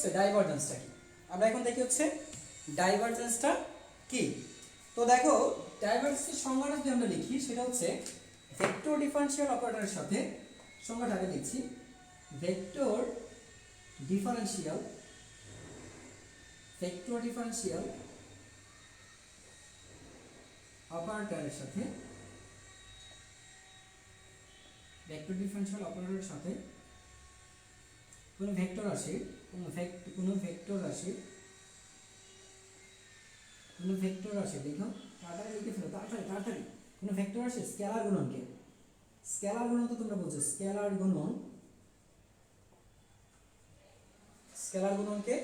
হচ্ছে ডাইভারজেন্সটা কি। আমরা এখন দেখি হচ্ছে ডাইভারজেন্সটা কি। তো দেখো ডাইভারজেন্সের সংজ্ঞাটা যদি আমরা লিখি সেটা হচ্ছে ভেক্টর ডিফারেনশিয়াল অপারেটরের সাথে সংজ্ঞাটা আগে লিখছি। ভেক্টর ডিফারেনশিয়াল অপারেটরের সাথে কোনো ভেক্টর রাশির দেখো তাড়াতাড়ি লিখে ফেলো, তাড়াতাড়ি কোনো ভেক্টর রাশির স্কেলার গুণন তো তোমরা বলছো স্কেলার গুণনকে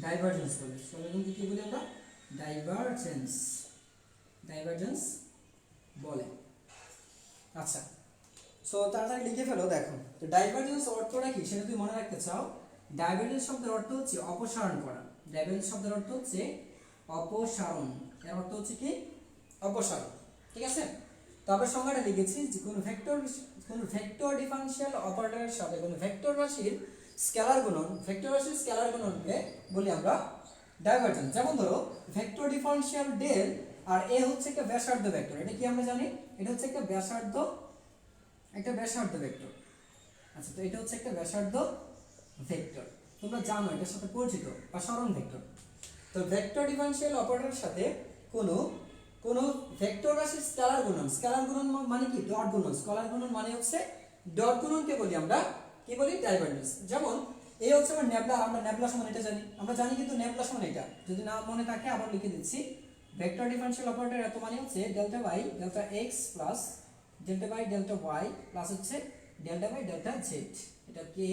ডাইভারজেন্স বলে। স্কেলার গুণনকে কি বলি আমরা? ডাইভারজেন্স বলে। আচ্ছা, সো তাড়াতাড়ি লিখে ফেলো। দেখো তো ডাইভারজেন্স অর্থটা কি সেটা তুমি মনে রাখতে চাও। ডাইভারজেন্স শব্দের অর্থ হচ্ছে অপসারণ করা। ডাইভারজেন্স শব্দের অর্থ হচ্ছে অপসারণ। এর অর্থ হচ্ছে কি? অপসারণ। ঠিক আছে, তবে সংজ্ঞাটা লিখেছি যে কোন ভেক্টর ডিফারেনশিয়াল অপারেটরের সাথে কোন ভেক্টর রাশির স্কেলার গুণনকে বলি আমরা ডাইভারজেন্স। যেমন ধরো ভেক্টর ডিফারেনশিয়াল ডেল আর এ হচ্ছে একটা ব্যাসার্ধ ভেক্টর। এটা কি আমরা জানি? এটা হচ্ছে একটা ব্যাসার্ধ ভেক্টর। আচ্ছা, তো এটা হচ্ছে একটা ব্যাসার্ধ ভেক্টর, তোমরা জানো এটার সাথে পরিচিত, বা সরণ ভেক্টর। তো ভেক্টর ডিফারেনশিয়াল অপারেটরের সাথে কোন ভেক্টর রাশির স্কেলার গুণন মানে কি? ডট গুণন। স্কেলার গুণন মানে হচ্ছে ডট গুণনকে বলি আমরা কি বলি? ডাইভারজেন্স। যেমন এই হচ্ছে আমার নেবলা, আমরা নেবলা সমান এটা জানি, কিন্তু নেবলা সমান এটা যদি না মনে থাকে আবার লিখে দিচ্ছি। ভেক্টর ডিফারেনশিয়াল অপারেটর এত মানে হচ্ছে delta by delta x plus delta by delta y plus হচ্ছে ডেল্টা বাই ডেল্টা জেড। এটা কে,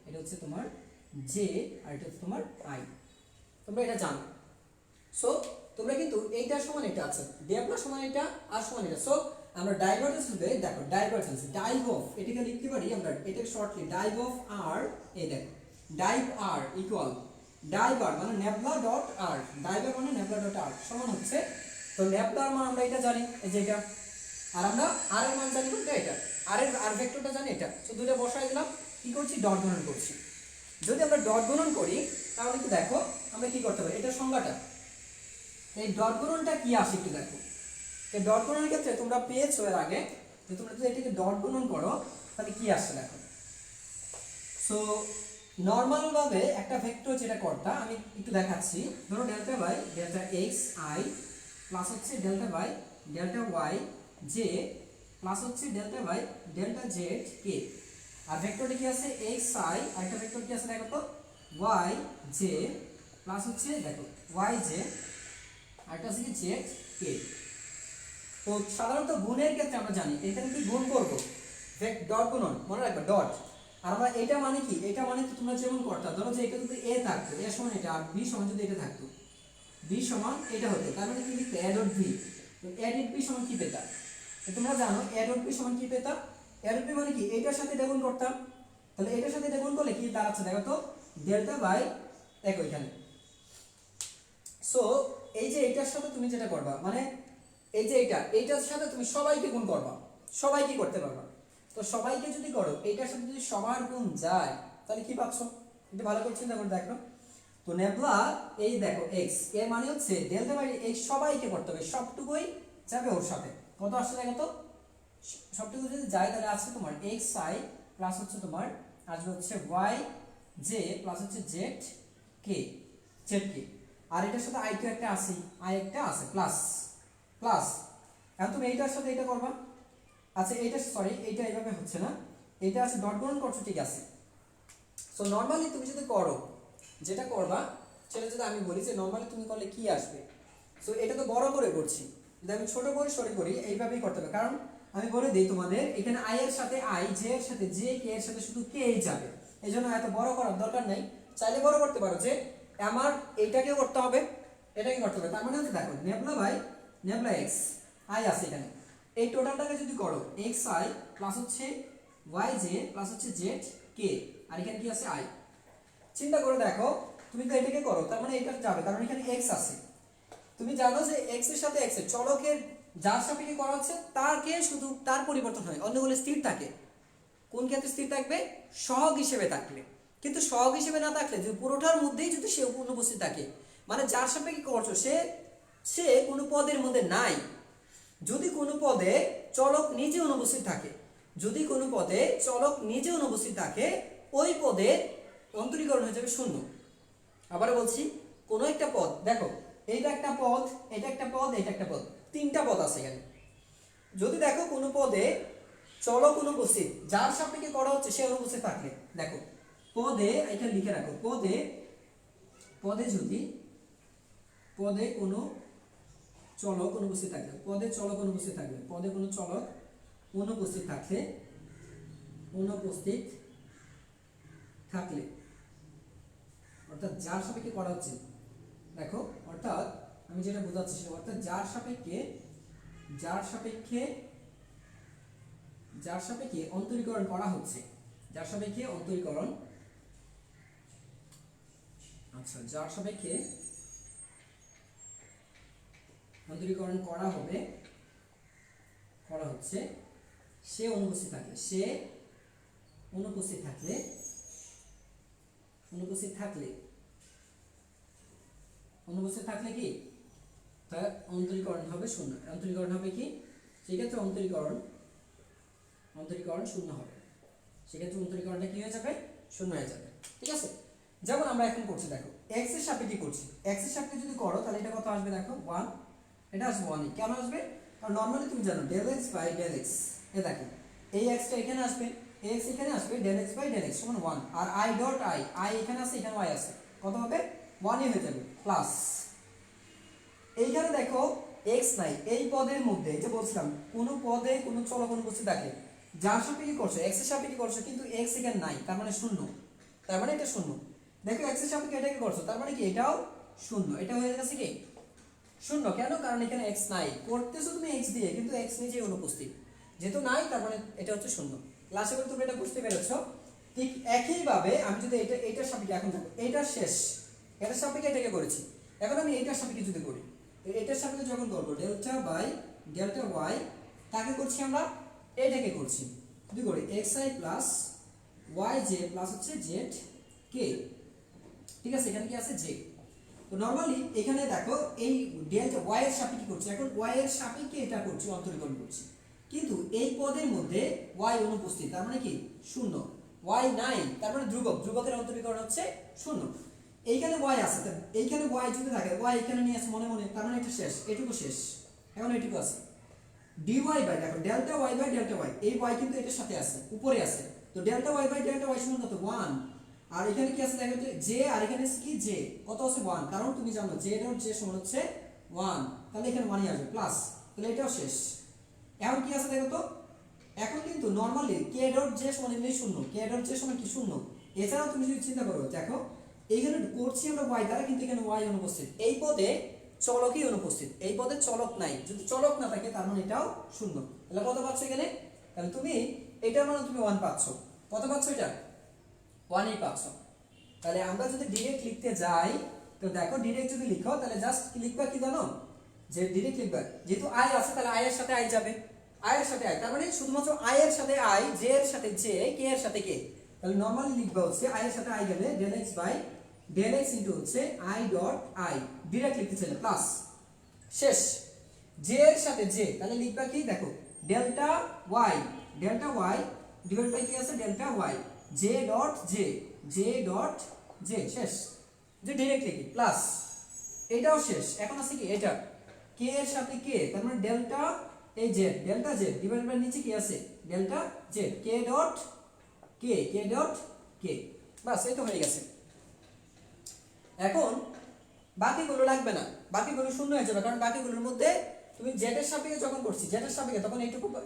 এটা হচ্ছে তোমার জে, আর এটা হচ্ছে তোমার আই। তোমরা এটা জানো। সো তোমরা কিন্তু এইটার সমান এটা আছে, ডেল্টা সমান এটা আর সমান এটা। সো আমরা ডাইভারজেন্স লিখে দেখো ডাইভারজেন্স ডাইভ অফ, এটাকে লিখতে পারি আমরা এটাকে শর্টলি ডাইভ অফ আর। এই দেখো ডাইভ আর ইকুয়াল ডাইভ আর মানে নেবলা ডট আর, ডাইভ আর মানে নেবলা ডট আর সমান হচ্ছে, তো নেবলার মান আমরা এটা জানি এই যে এটা, আর আমরা আর এর মান জানি কোনটা? এটা আর ভেক্টরটা জানি এটা। সো দুটো বসাই দিলাম, কি করছি? ডট গুণন করছি। যদি আমরা ডট গুণন করি তাহলে কি দেখো আমরা কি করতে পারি? এটা সংজ্ঞাটা, এই ডট গুণনটা কি আসে একটু দেখো। এই ডট গুণনের ক্ষেত্রে তোমরা পেয়েছো এর আগে যে তোমরা যদি এটাকে ডট গুণন করো তাহলে কি আসছে দেখো। সো নরমাল ভাবে একটা ভেক্টর যেটা করতা আমি একটু দেখাচ্ছি। ধরো delta by delta x i plus হচ্ছে delta by delta y j plus হচ্ছে delta by delta z k. আর ভেক্টরটা কি আছে? এক্স আই, আর একটা ভেক্টর কি আছে দেখো তো? ওয়াই জে প্লাস হচ্ছে দেখো ওয়াই জে, আর একটা আছে কি জেড কে। তো সাধারণত গুণের ক্ষেত্রে আমরা জানি এখানে কি গুণ করবো? ডট গুণন, মনে রাখবে ডট। আর আমরা এটা মানে কি? এটা মানে কি তোমরা যেমন করতা, ধরো যে এটা যদি এ থাকতো, এ সমান এটা, আর বি সমান যদি এটা থাকতো, বি সমান এটা হতো, তার মানে কি লিখতে? A dot V. তো এ ডট বি সমান কি পেতা? তোমরা জানো এ ডট বি সমান কি পেতা? এ ডট বি মানে কি? এটার সাথে এটা গুণ করতাম, তাহলে এটার সাথে এটা গুণ করলে কি দাঁড়াচ্ছে দেখো তো? ডেল্টা বাই দেখো এখানে। সো এই যে এটার সাথে তুমি যেটা করবা মানে এই যে এইটার সাথে তুমি সবাইকে গুণ করবা, সবাইকে করতে পারবা। তো সবাইকে যদি করো এইটার সাথে যদি সবার গুণ যায় তাহলে কি পাচ্ছ? একটু ভালো করে চিন্তা করে দেখো। তো নেবলা এই দেখো এক্স এর মানে হচ্ছে ডেল্টা বাই এক্স, সবাইকে করতে হবে, সবটুকুই যাবে ওর সাথে। কত আসছে দেখো তো? সবটুকু যদি যায় তাহলে আছে তোমার এক্স আই প্লাস হচ্ছে তোমার আসবে হচ্ছে ওয়াই জে প্লাস হচ্ছে জেড কে, আর এটার সাথে আই একটা আছে, প্লাস এখন তুমি এইটার সাথে এটা করবা। আচ্ছা এইটা সরি এইটা এইভাবে হচ্ছে না, এটা আছে ডট গুণন করছো, ঠিক আছে। সো নরমালি তুমি যদি করো যেটা করবা সেটা যদি আমি বলি যে নরমালি তুমি করলে কি আসবে। সো এটা তো বড় করে করছি, যদি আমি ছোট করে সরি করি এইভাবেই করতে হবে। কারণ আমি বলে দিই তোমাদের এখানে আই এর সাথে আই, জে এর সাথে জে, কে এর সাথে শুধু কে যাবে, এই জন্য এত বড় করার দরকার নেই। চাইলে বড় করতে পারো যে আমার এইটাকে করতে হবে, এটাকে করতে হবে। তার মানে হচ্ছে দেখো nabla by nabla x i আছে এখানে, এই টোটালটাকে যদি করো এক্স আই প্লাস হচ্ছে ওয়াই জে প্লাস হচ্ছে জেড কে, আর এখানে কি আছে আই। চিন্তা করে দেখো তুমি তো এটাকে করো, তার মানে এটা যাবে কারণ এখানে এক্স আছে। তুমি জানো যে এক্স এর সাথে এক্স এর চলকের যার সাপেক্ষে করা হচ্ছে তারকে শুধু তার পরিবর্তন হয়, অন্যগুলো স্থির থাকে। কোন ক্ষেত্রে স্থির থাকবে? সহগ হিসেবে থাকলে। কিন্তু সহগ হিসেবে না থাকলে যে পুরোটার মধ্যেই যদি সে অনুপস্থিত থাকে, মানে যার সাপেক্ষে করছো সে সে কোনো পদের মধ্যে নাই। যদি কোনো পদে চলক নিজে অনুপস্থিত থাকে, যদি কোনো পদে চলক নিজে অনুপস্থিত থাকে, ওই পদের অন্তরীকরণ হয়ে যাবে শূন্য। আবার বলছি, কোনো একটা পদ, দেখো এইটা একটা পদ, এটা একটা পদ, এটা একটা পদ, তিনটা পদ আছে এখানে। যদি দেখো কোনো পদে চলক অনুপস্থিত, যার সাপেক্ষে করা হচ্ছে সে অনুপস্থিত থাকলে, দেখো পদে এটা লিখে রাখো, পদে পদে যদি পদে কোনো চলক অনুপস্থিত থাকলে, পদে চলক অনুপস্থিত থাকলে, পদে কোনো চলক অনুপস্থিত থাকলে, অনুপস্থিত থাকলে অর্থাৎ যার সাপেক্ষে করা হচ্ছে, দেখো অর্থাৎ আমি যেটা বোঝাচ্ছি সেটা অর্থাৎ যার সাপেক্ষে অন্তরীকরণ করা হচ্ছে, যার সাপেক্ষে অন্তরীকরণ, আচ্ছা যার সাপেক্ষে অন্তরীকরণ করা হচ্ছে, সে অনুপস্থিত থাকলে, অনুপস্থিত থাকলে কি তার অন্তরীকরণ হবে শূন্য। অন্তরীকরণ হবে কি, সেক্ষেত্রে অন্তরীকরণ শূন্য হবে, সেক্ষেত্রে অন্তরীকরণটা কি হয়ে যাবে, শূন্য হয়ে যাবে। ঠিক আছে, যেমন আমরা এখন করছি, দেখো x এর সাপেক্ষে করছি, x এর সাপেক্ষে যদি করো তাহলে এটা কত আসবে, দেখো 1, এটা আসবে 1। কেন আসবে, কারণ নরমালি তুমি জানো del x by del x, এ দেখো এই x টা এখানে আসবে, x এখানে আসবে, del x by del x সমান 1, আর i ডট i এখানে আছে, এখানে y আছে, কত হবে 1 হয়ে যাবে, প্লাস এইখানে দেখো x নাই এই পদের মধ্যে, এই যে বলছিলাম কোনো পদে কোনো চলক অনুপস্থিত থাকে, যার সাপেক্ষে করছো x এর সাপেক্ষে করছো, কিন্তু x এখানে নাই, তার মানে শূন্য, তার মানে এটা শূন্য। দেখো x এর সাপেক্ষে এটাকে করছো, তার মানে কি এটাও শূন্য, এটা হয়ে যাচ্ছে কি শূন্য। কেন, কারণ এখানে x নাই, করতেছো তুমি x দিয়ে, কিন্তু x নিজেই অনুপস্থিত, যেহেতু নাই তার মানে এটা হচ্ছে শূন্য। লাস্টে করে তুমি এটা বুঝতে পেরেছো। ঠিক একইভাবে আমি যদি এটার সাপেক্ষে, এখন দেখো এটা শেষ, এটার সাপেক্ষে এটাকে করেছি, এখন আমি এটার সাপেক্ষে যদি করি, এটার সাপেক্ষে যখন করবো ডেল্টা বাই ডেল্টা ওয়াই, তাকে করছি আমরা এটাকে করছি, যদি করি xi plus y j plus হচ্ছে জেড কে। ঠিক আছে, এখানে কি আছে জে। তো নরমালি এখানে দেখো এই ডেল্টা ওয়াই এর সাপেক্ষে করছি, এখন ওয়াই এর সাপেক্ষে এটা করছি, অন্তরীকরণ করছি, কিন্তু এই পদের মধ্যে ওয়াই অনুপস্থিত, তার মানে কি শূন্য, ওয়াই নাই তার মানে ধ্রুবক, ধ্রুবকের অন্তরীকরণ হচ্ছে শূন্য। এইখানে ওয়াই আছে, এইখানে ওয়াই যদি থাকে, ওয়াই এখানে নিয়ে আসে মনে মনে, তার মানে এটা শেষ, এটুকু শেষ, এখন এটুকু আছে dy বাই, দেখো delta y by delta y, এই ওয়াই কিন্তু এটার সাথে আছে, উপরে আছে, তো delta y by delta y সমান কত 1, আর এখানে কি আছে দেখো জে, আর এখানে আছে কি জে, কত আছে 1, কারণ তুমি জানো জে ডট জে সমান হচ্ছে 1, তাহলে এখানে মানি আসবে প্লাস, তাহলে এটাও শেষ। এখন কি আছে দেখো তো, এখন কিন্তু নরমালি কে ডট জে সমান এমনি শূন্য, কে ডট জে সমান কি শূন্য। এছাড়াও তুমি যদি চিন্তা করো, দেখো এইখানে করছি আমরা ওয়াই দ্বারা, কিন্তু এখানে ওয়াই অনুপস্থিত, এই পদে চলকই অনুপস্থিত, এই পদে চলক নাই, যদি চলক না থাকে তার মানে এটাও শূন্য। তাহলে কত পাচ্ছ এখানে, তাহলে তুমি এটার মানে তুমি 1 পাচ্ছ, কত পাচ্ছ, এটা 1ই পাচ্ছ। তাহলে আমরা যদি ডিরেক্ট লিখতে যাই, তো দেখো ডিরেক্ট যদি লিখো তাহলে জাস্ট কি লিখবা, কি জানো, যে ডিরেক্ট লিখবা, যেহেতু i আছে তাহলে i এর সাথে i যাবে, i এর সাথে i, তার মানে শুধুমাত্র i এর সাথে i, j এর সাথে j, k এর সাথে k, তাহলে নরমালি লিখবা হচ্ছে i এর সাথে i গেলে del x by del x into হচ্ছে i ডট i, ডাইরেক্ট লিখতে চাইলে প্লাস, শেষ j এর সাথে j, তাহলে লিখবা কি, দেখো ডেল্টা y ডিভাইড বাই কি আছে delta y, j dot j, শেষ, যে ডাইরেক্ট লিখি প্লাস, এটাও শেষ। এখন আছে কি এটা k এর সাথে k, তার মানে ডেল্টা এই z, delta z divide by নিচে কি আছে delta z, k dot k, বাস এই তো হয়ে গেছে। এখন বাকিগুলো লাগবে না, বাকিগুলো শূন্য হয়ে যাবে, কারণ বাকিগুলোর মধ্যে তুমি z এর সাপেক্ষে যখন করছি, z এর সাপেক্ষে তখন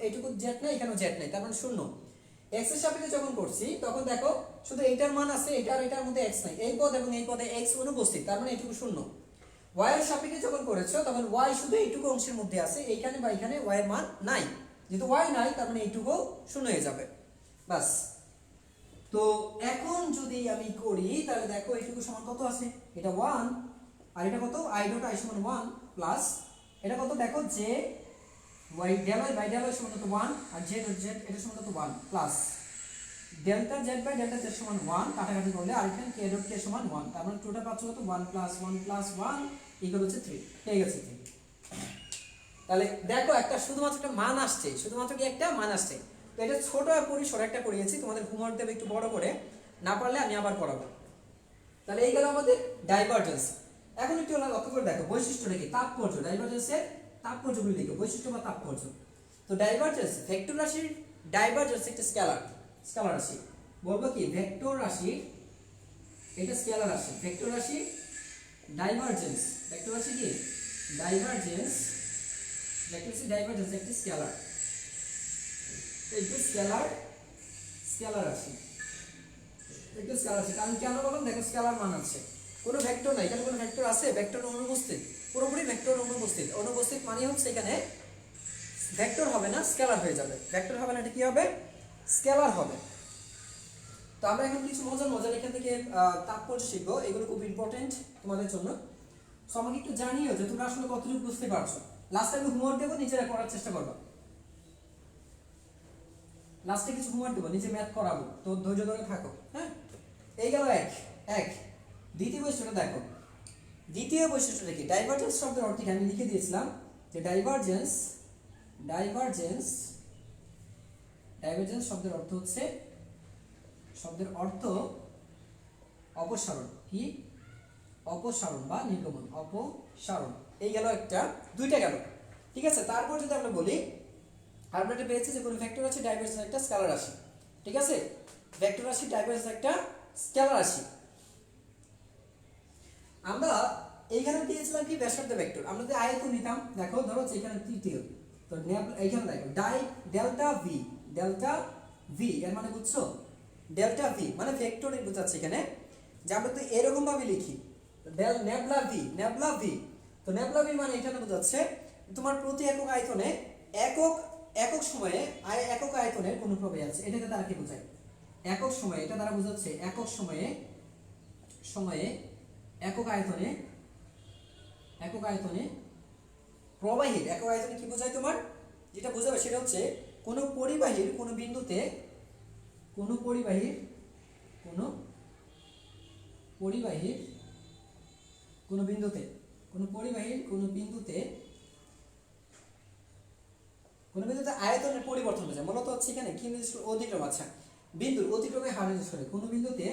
এইটুকু z নাই, এখানেও z নাই, তার মানে শূন্য। x এর সাপেক্ষে যখন করছি তখন দেখো শুধু এইটার মান আছে, এটার মধ্যে x নাই, এই পদ এবং এই পদে x অনুপস্থিত, তার মানে এইটুকু শূন্য। y এর সাপেক্ষে যখন করেছো তখন y শুধু এইটুকু অংশের মধ্যে আছে, এইখানে বা এখানে y এর মান নাই, যেহেতু y নাই তার মানে এইটুকু শূন্য হয়ে যাবে, বাস। তো এখন যদি আমি করি তাহলে দেখো এইটুকু সমান কত আছে, এটা 1, আর এটা কত i ডট i সমান 1 প্লাস এটা কত, দেখো j y del y by del y সমান কত 1, আর z ডট z এটা সমান কত 1 plus delta z by delta z সমান 1 কাটাকাটি করলে আর এখানে কে ডট কে সমান 1, তার মানে টোটাল পাচ্ছ কত 1 প্লাস 1 প্লাস 1 ইকুয়াল হচ্ছে 3, পেয়ে গেছে 3। তাহলে দেখো একটা শুধুমাত্র একটা মান আসছে, শুধুমাত্র কি একটা মান আসছে। তো এটা ছোট পরিসর একটা করিয়েছি, তোমাদের হোমওয়ার্ক দেবে একটু বড় করে, না পারলে আমি আবার করাবো। তাহলে এই গেল আমাদের ডাইভারজেন্স। এখন একটু লক্ষ্য করে দেখো বৈশিষ্ট্যটা কি, তাৎপর্য, ডাইভারজেন্সের তাৎপর্যগুলি দেখো, বৈশিষ্ট্য বা তাৎপর্য। তো ডাইভারজেন্স, ভেক্টর রাশির ডাইভারজেন্স একটা স্কেলার, স্কেলার রাশি বলবো কি ভেক্টর রাশি, এটা স্কেলার রাশি, ভেক্টর রাশি ডাইভারজেন্স, ভেক্টর রাশি কি ডাইভারজেন্স, ভেক্টর রাশি ডাইভারজেন্স একটা স্কেলার, একটু স্কেলার, স্কেলার রাশি, একটু স্কেলার রাশি। কারণ কেন বললাম, দেখো স্কেলার মান আছে, কোনো ভেক্টর নাই, এখানে কোনো ভেক্টর আছে, ভেক্টর অনুপস্থিত, পুরোপুরি ভেক্টর অনুপস্থিত, অনুপস্থিত মানে হচ্ছে এখানে ভেক্টর হবে না, স্কেলার হয়ে যাবে, ভেক্টর হবে না, এটা কি হবে স্কেলার হবে। তো আমরা এখন কিছু মজার মজার এখান থেকে তাৎপর্য শিখবো, এগুলো খুব ইম্পর্টেন্ট তোমাদের জন্য। সো আমাকে একটু জানিও যে তোমরা আসলে কতটুকু বুঝতে পারছো। লাস্টে আমি হোমওয়ার্ক দেবো, নিজেরা করার চেষ্টা করবো, লাস্টে কিছু হোমওয়ার্ক দেবো, নিজে ম্যাথ করাবো, তো ধৈর্য ধরে থাকো। হ্যাঁ, এই গেল এক এক। দ্বিতীয় বৈশিষ্ট্যটা দেখো, দ্বিতীয় বৈশিষ্ট্যটা কি, ডাইভারজেন্স শব্দের অর্থ আমি লিখে দিয়েছিলাম যে ডাইভারজেন্স, ডাইভারজেন্স, ডাইভারজেন্স শব্দের অর্থ হচ্ছে, শব্দের অর্থ অপসারণ, কি অপসারণ বা নির্গমন, অপসারণ। এই গেল একটা, দুইটা গেল, ঠিক আছে। তারপর যদি আমরা বলি, আমরা এটা পেয়েছি যে কোনো ভেক্টর আছে ডাইভারজেন্স একটা স্কেলার রাশি, ঠিক আছে, ভেক্টর রাশি ডাইভারজেন্স একটা স্কেলার রাশি। আমরা এইখানে দিয়েছিলাম কি ব্যাসার্ধ ভেক্টর, আমরা যদি আয়তন নিতাম, দেখো ধরো এখানে তৃতীয়, তো এইখানে দেখো ডেল্টা ভি, ডেল্টা ভি এর মানে বুঝছো, ডেল্টা ভি মানে ভেক্টরের বোঝাচ্ছে এখানে, যে আমরা তো এরকম ভাবে লিখি নেবলা ভি, নেবলা ভি, তো নেবলা ভি মানে এখানে বোঝাচ্ছে তোমার প্রতি একক আয়তনে একক, একক সময়ে একক আয়তনের কোন প্রবাহ আছে, এটাকে তারা কি বোঝায় একক সময়ে, এটা দ্বারা বোঝাচ্ছে একক সময়ে, সময়ে একক আয়তনে, একক আয়তনে প্রবাহীর, একক আয়তনে কি বোঝায় তোমার, যেটা বোঝাবে সেটা হচ্ছে কোনো পরিবাহীর কোনো বিন্দুতে, কোনো পরিবাহীর, কোনো পরিবাহীর কোনো বিন্দুতে, কোনো পরিবাহীর কোনো বিন্দুতে, কোনো বিন্দুতে আয়তনের পরিবর্তন হয়ে যায়, মূলত হচ্ছে এখানে কি নির্দেশ করে, অতিক্রম, আচ্ছা বিন্দুর অতিক্রমের হার নির্দেশ করে, কোনো বিন্দুতে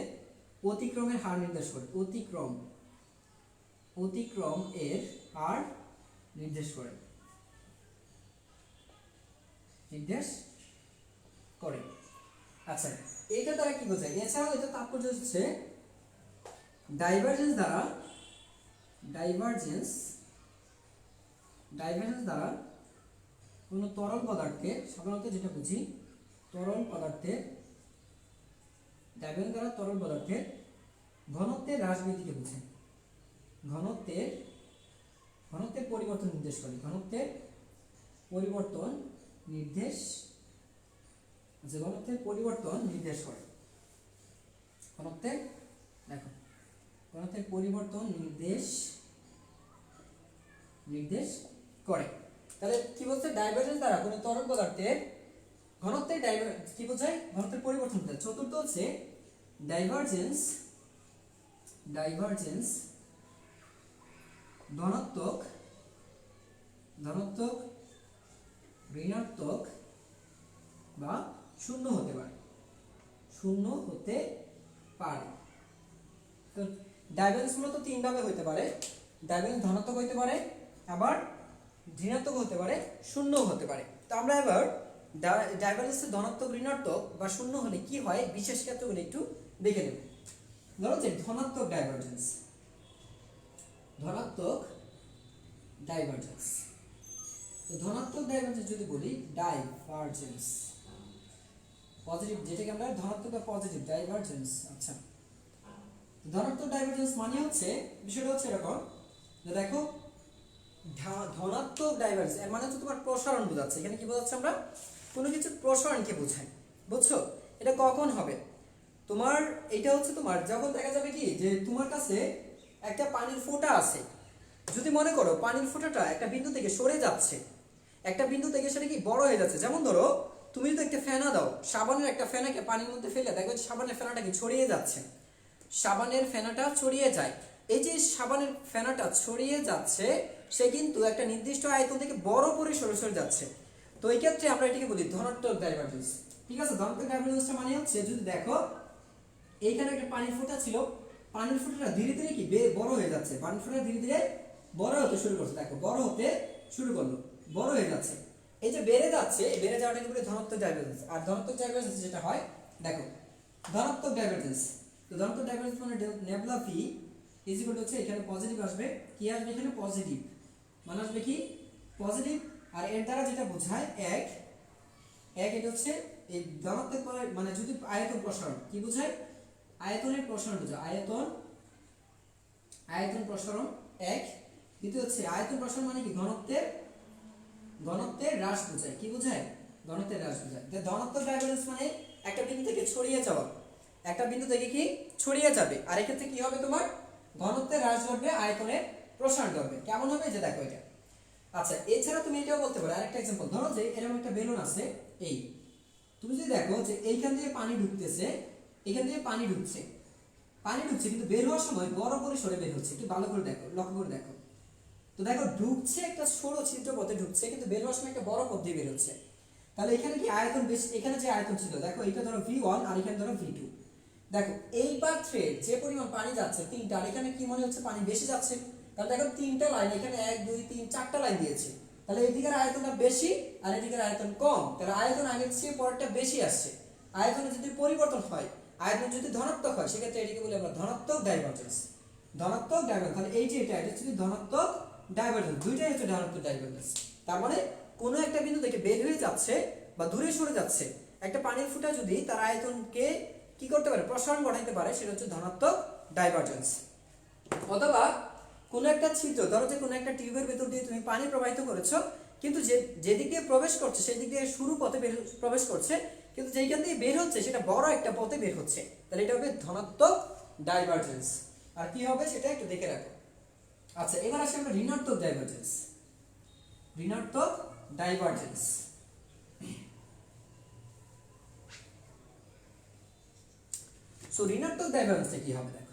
অতিক্রমের হার নির্দেশ করে, অতিক্রম, অতিক্রম এর হার নির্দেশ করে, নির্দেশ করে। আচ্ছা এইটা দ্বারা কি বোঝায়, এছাড়াও এটা তাৎপর্য হচ্ছে ডাইভারজেন্স দ্বারা, ডাইভারজেন্স, ডাইভারজেন্স দ্বারা কোনো তরল পদার্থকে, সাধারণত যেটা বুঝি তরল পদার্থের, ডাইভারজেন্স দ্বারা তরল পদার্থের ঘনত্বের হ্রাস বৃদ্ধিকে বোঝায়, ঘনত্বের, ঘনত্বের পরিবর্তন নির্দেশ করে, ঘনত্বের পরিবর্তন নির্দেশ, যে ঘনত্বের পরিবর্তন নির্দেশ করে, ঘনত্বের দেখো ঘনত্বের পরিবর্তন নির্দেশ, নির্দেশ করে। তাহলে কি বলছে, ডাইভারজেন্স দ্বারা কোনো তরল পদার্থের ঘনত্বের কি বোঝায়, ঘনত্বের পরিবর্তন বোঝায়। চতুর্থ হচ্ছে ডাইভারজেন্স, ডাইভারজেন্স ধনাত্মক, ধনাত্মক, ঋণাত্মক বা শূন্য হতে পারে, শূন্য হতে পারে। তো ডাইভারজেন্স মূলত তিন ভাবে হতে পারে, ডাইভারজেন্স ধনাত্মক হতে পারে, আবার ঋণাত্মক হতে পারে, শূন্যও হতে পারে। তো আমরা এবার ডাইভারজেন্সের ধনাত্মক, ঋণাত্মক বা শূন্য হলে কি হয় বিশেষ ক্ষেত্রগুলো একটু দেখে নেব। ধরো যে ধনাত্মক ডাইভারজেন্স, ধনাত্মক ডাইভারজেন্স, তো ধনাত্মক ডাইভারজেন্স যদি বলি, ডাইভারজেন্স পজিটিভ, যেটাকে আমরা ধনাত্মক বা পজিটিভ ডাইভারজেন্স। আচ্ছা ধনাত্মক ডাইভারজেন্স মানে হচ্ছে, বিষয়টা হচ্ছে এরকম যে দেখো ধনাত্মক ডাইভারজেন্স এর মানে হচ্ছে তোমার প্রসারণ বোঝাচ্ছে, এখানে কি বোঝাচ্ছে, আমরা কোনো কিছুর প্রসারণকে বোঝাই, বুঝছো। এটা কখন হবে তোমার, এটা হচ্ছে তোমার যখন দেখা যাবে কি যে তোমার কাছে একটা পানির ফোঁটা আছে, যদি মনে করো পানির ফোঁটাটা একটা বিন্দু থেকে সরে যাচ্ছে, একটা বিন্দু থেকে সেটা কি বড় হয়ে যাচ্ছে, যেমন ধরো তুমি যদি একটা ফেনা দাও, সাবানের একটা ফেনাকে পানির মধ্যে ফেলে দেখো সাবানের ফেনাটাকে ছড়িয়ে যাচ্ছে, সাবানের ফেনাটা ছড়িয়ে যায়। এই যে সাবানের ফেনাটা ছড়িয়ে যাচ্ছে, সে কিন্তু একটা নির্দিষ্ট আয়তন থেকে বড় পরিসরে সরে যাচ্ছে। তো এই ক্ষেত্রে আমরা এটাকে বলি ধনাত্মক ডাইভারজেন্স। ঠিক আছে, ধনাত্মক ডাইভারজেন্সটা মানে হচ্ছে যদি দেখো এইখানে একটা পানির ফোঁটা ছিল, পানির ফোঁটাটা ধীরে ধীরে কি বড় হয়ে যাচ্ছে, পানির ফোঁটা ধীরে ধীরে বড় হতে শুরু করছে, দেখো বড় হতে শুরু করলো, বড় হয়ে যাচ্ছে। এই যে বেড়ে যাচ্ছে, এই বেড়ে যাওয়াটাকে বলে ধনাত্মক ডাইভারজেন্স। আর ধনাত্মক ডাইভারজেন্স যেটা হয়, দেখো ধনাত্মক ডাইভারজেন্স, তো ধনাত্মক ডাইভারজেন্স মানে nabla V is equal to হচ্ছে এখানে পজিটিভ আসবে, কি আসবে এখানে পজিটিভ, মানে আসবে কি পজিটিভ। আর এর দ্বারা যেটা বোঝায় এক এটা হচ্ছে এই ধনাত্মক মানে যদি আয়তন প্রসারণ কি বোঝায়, আয়তনের প্রসারণ বোঝায়, আয়তন প্রসারণ এক। দ্বিতীয় হচ্ছে আয়তন প্রসারণ মানে কি ঘনত্বের হ্রাস বোঝায়, কি বোঝায় ঘনত্বের হ্রাস বোঝায়। ধনাত্মক ডাইভারজেন্স মানে একটা বিন্দু থেকে ছড়িয়ে যাওয়া, একটা বিন্দু থেকে কি ছড়িয়ে যাবে, আর এক্ষেত্রে কি হবে তোমার ঘনত্বের হ্রাস ঘটবে, আয়তনের প্রসারণ ঘটবে। কেমন হবে যে দেখো এটা। আচ্ছা এছাড়া তুমি এটাও বলতে পারো, আরেকটা एग्जांपल ধরো যে এরকম একটা বেলুন আছে, এই তুমি যদি দেখো যে এইখান দিয়ে পানি ঢুকতেছে, এখান দিয়ে পানি ঢুকছে কিন্তু বের হওয়ার সময় বড় পরিসরে বের হচ্ছে, একটু ভালো করে দেখো, লক্ষ্য করে দেখো। তো দেখো ঢুকছে একটা ছোট ছিদ্র পথে ঢুকছে, কিন্তু বের হওয়ার সময় একটা বড় পথ দিয়ে বের হচ্ছে। তাহলে এখানে কি আয়তন বেশি, এখানে যে আয়তন ছিল দেখো এটা ধরো V1 আর এখানে ধরো V2। দেখো এইবার থ্রেড যে পরিমাণ পানি যাচ্ছে তিনটা, আর এখানে কি মনে হচ্ছে পানি বেশি যাচ্ছে, তাহলে দেখো তিনটা লাইন, এখানে 1 2 3 4টা লাইন দিয়েছে, তাহলে এদিকের আয়তনটা বেশি আর এদিকের আয়তন কম, তাহলে আয়তন আগের চেয়ে পরেরটা বেশি আসছে। আয়তনে যদি পরিবর্তন হয়, আয়তন যদি ধনাত্মক হয়, সেক্ষেত্রে এটাকে বলি আমরা ধনাত্মক ডাইভারজেন্স। ধনাত্মক ডাইভারজেন্স, তাহলে এই যে এটা হচ্ছে ধনাত্মক ডাইভারজেন্স, দুইটাই হচ্ছে ধনাত্মক ডাইভারজেন্স। তার মানে কোনো একটা বিন্দু থেকে বের হয়ে যাচ্ছে বা দূরে সরে যাচ্ছে একটা পানির ফোঁটা, যদি তার আয়তনকে কি করতে পারে প্রসারণ ঘটাইতে পারে, সেটা হচ্ছে ধনাত্মক ডাইভারজেন্স। অথবা কোনো একটা ছিদ্র, ধরো যে কোনো একটা টিউবের ভেতর দিয়ে তুমি পানি প্রবাহিত করেছো, কিন্তু যেদিক দিয়ে প্রবেশ করছে সেই দিক দিয়ে শুরু পথে প্রবেশ করছে, কিন্তু যেইখান দিয়ে বের হচ্ছে সেটা বড় একটা পথে বের হচ্ছে, তাহলে এটা হবে ধনাত্মক ডাইভারজেন্স। আর কি হবে সেটা একটু দেখে রাখো। আচ্ছা এবার আসি আমরা ঋণাত্মক ডাইভারজেন্স। ঋণাত্মক ডাইভারজেন্স, সো ঋণাত্মক ডাইভারজেন্সটা কি হবে দেখো।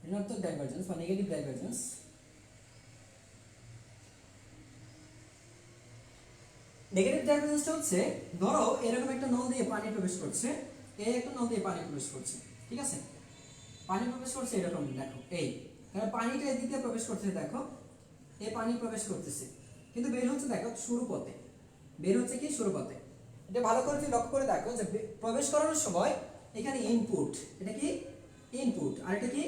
ঋণাত্মক ডাইভারজেন্স বা নেগেটিভ ডাইভারজেন্স, নেগেটিভ ডাইভারজেন্সটা হচ্ছে ধরো এরকম একটা নল দিয়ে পানি প্রবেশ করছে, এই একটা নল দিয়ে পানি প্রবেশ করছে, ঠিক আছে, পানি প্রবেশ করছে এরকম দেখো, এই তাহলে পানিটা এদিকে প্রবেশ করছে, দেখো এই পানি প্রবেশ করতেছে, কিন্তু বের হচ্ছে দেখো শুরু পথে, বের হচ্ছে কি শুরু পথে। এটা ভালো করে যদি লক্ষ্য করে দেখো যে প্রবেশ করানোর সময় এখানে ইনপুট, এটা কি ইনপুট আর এটা কি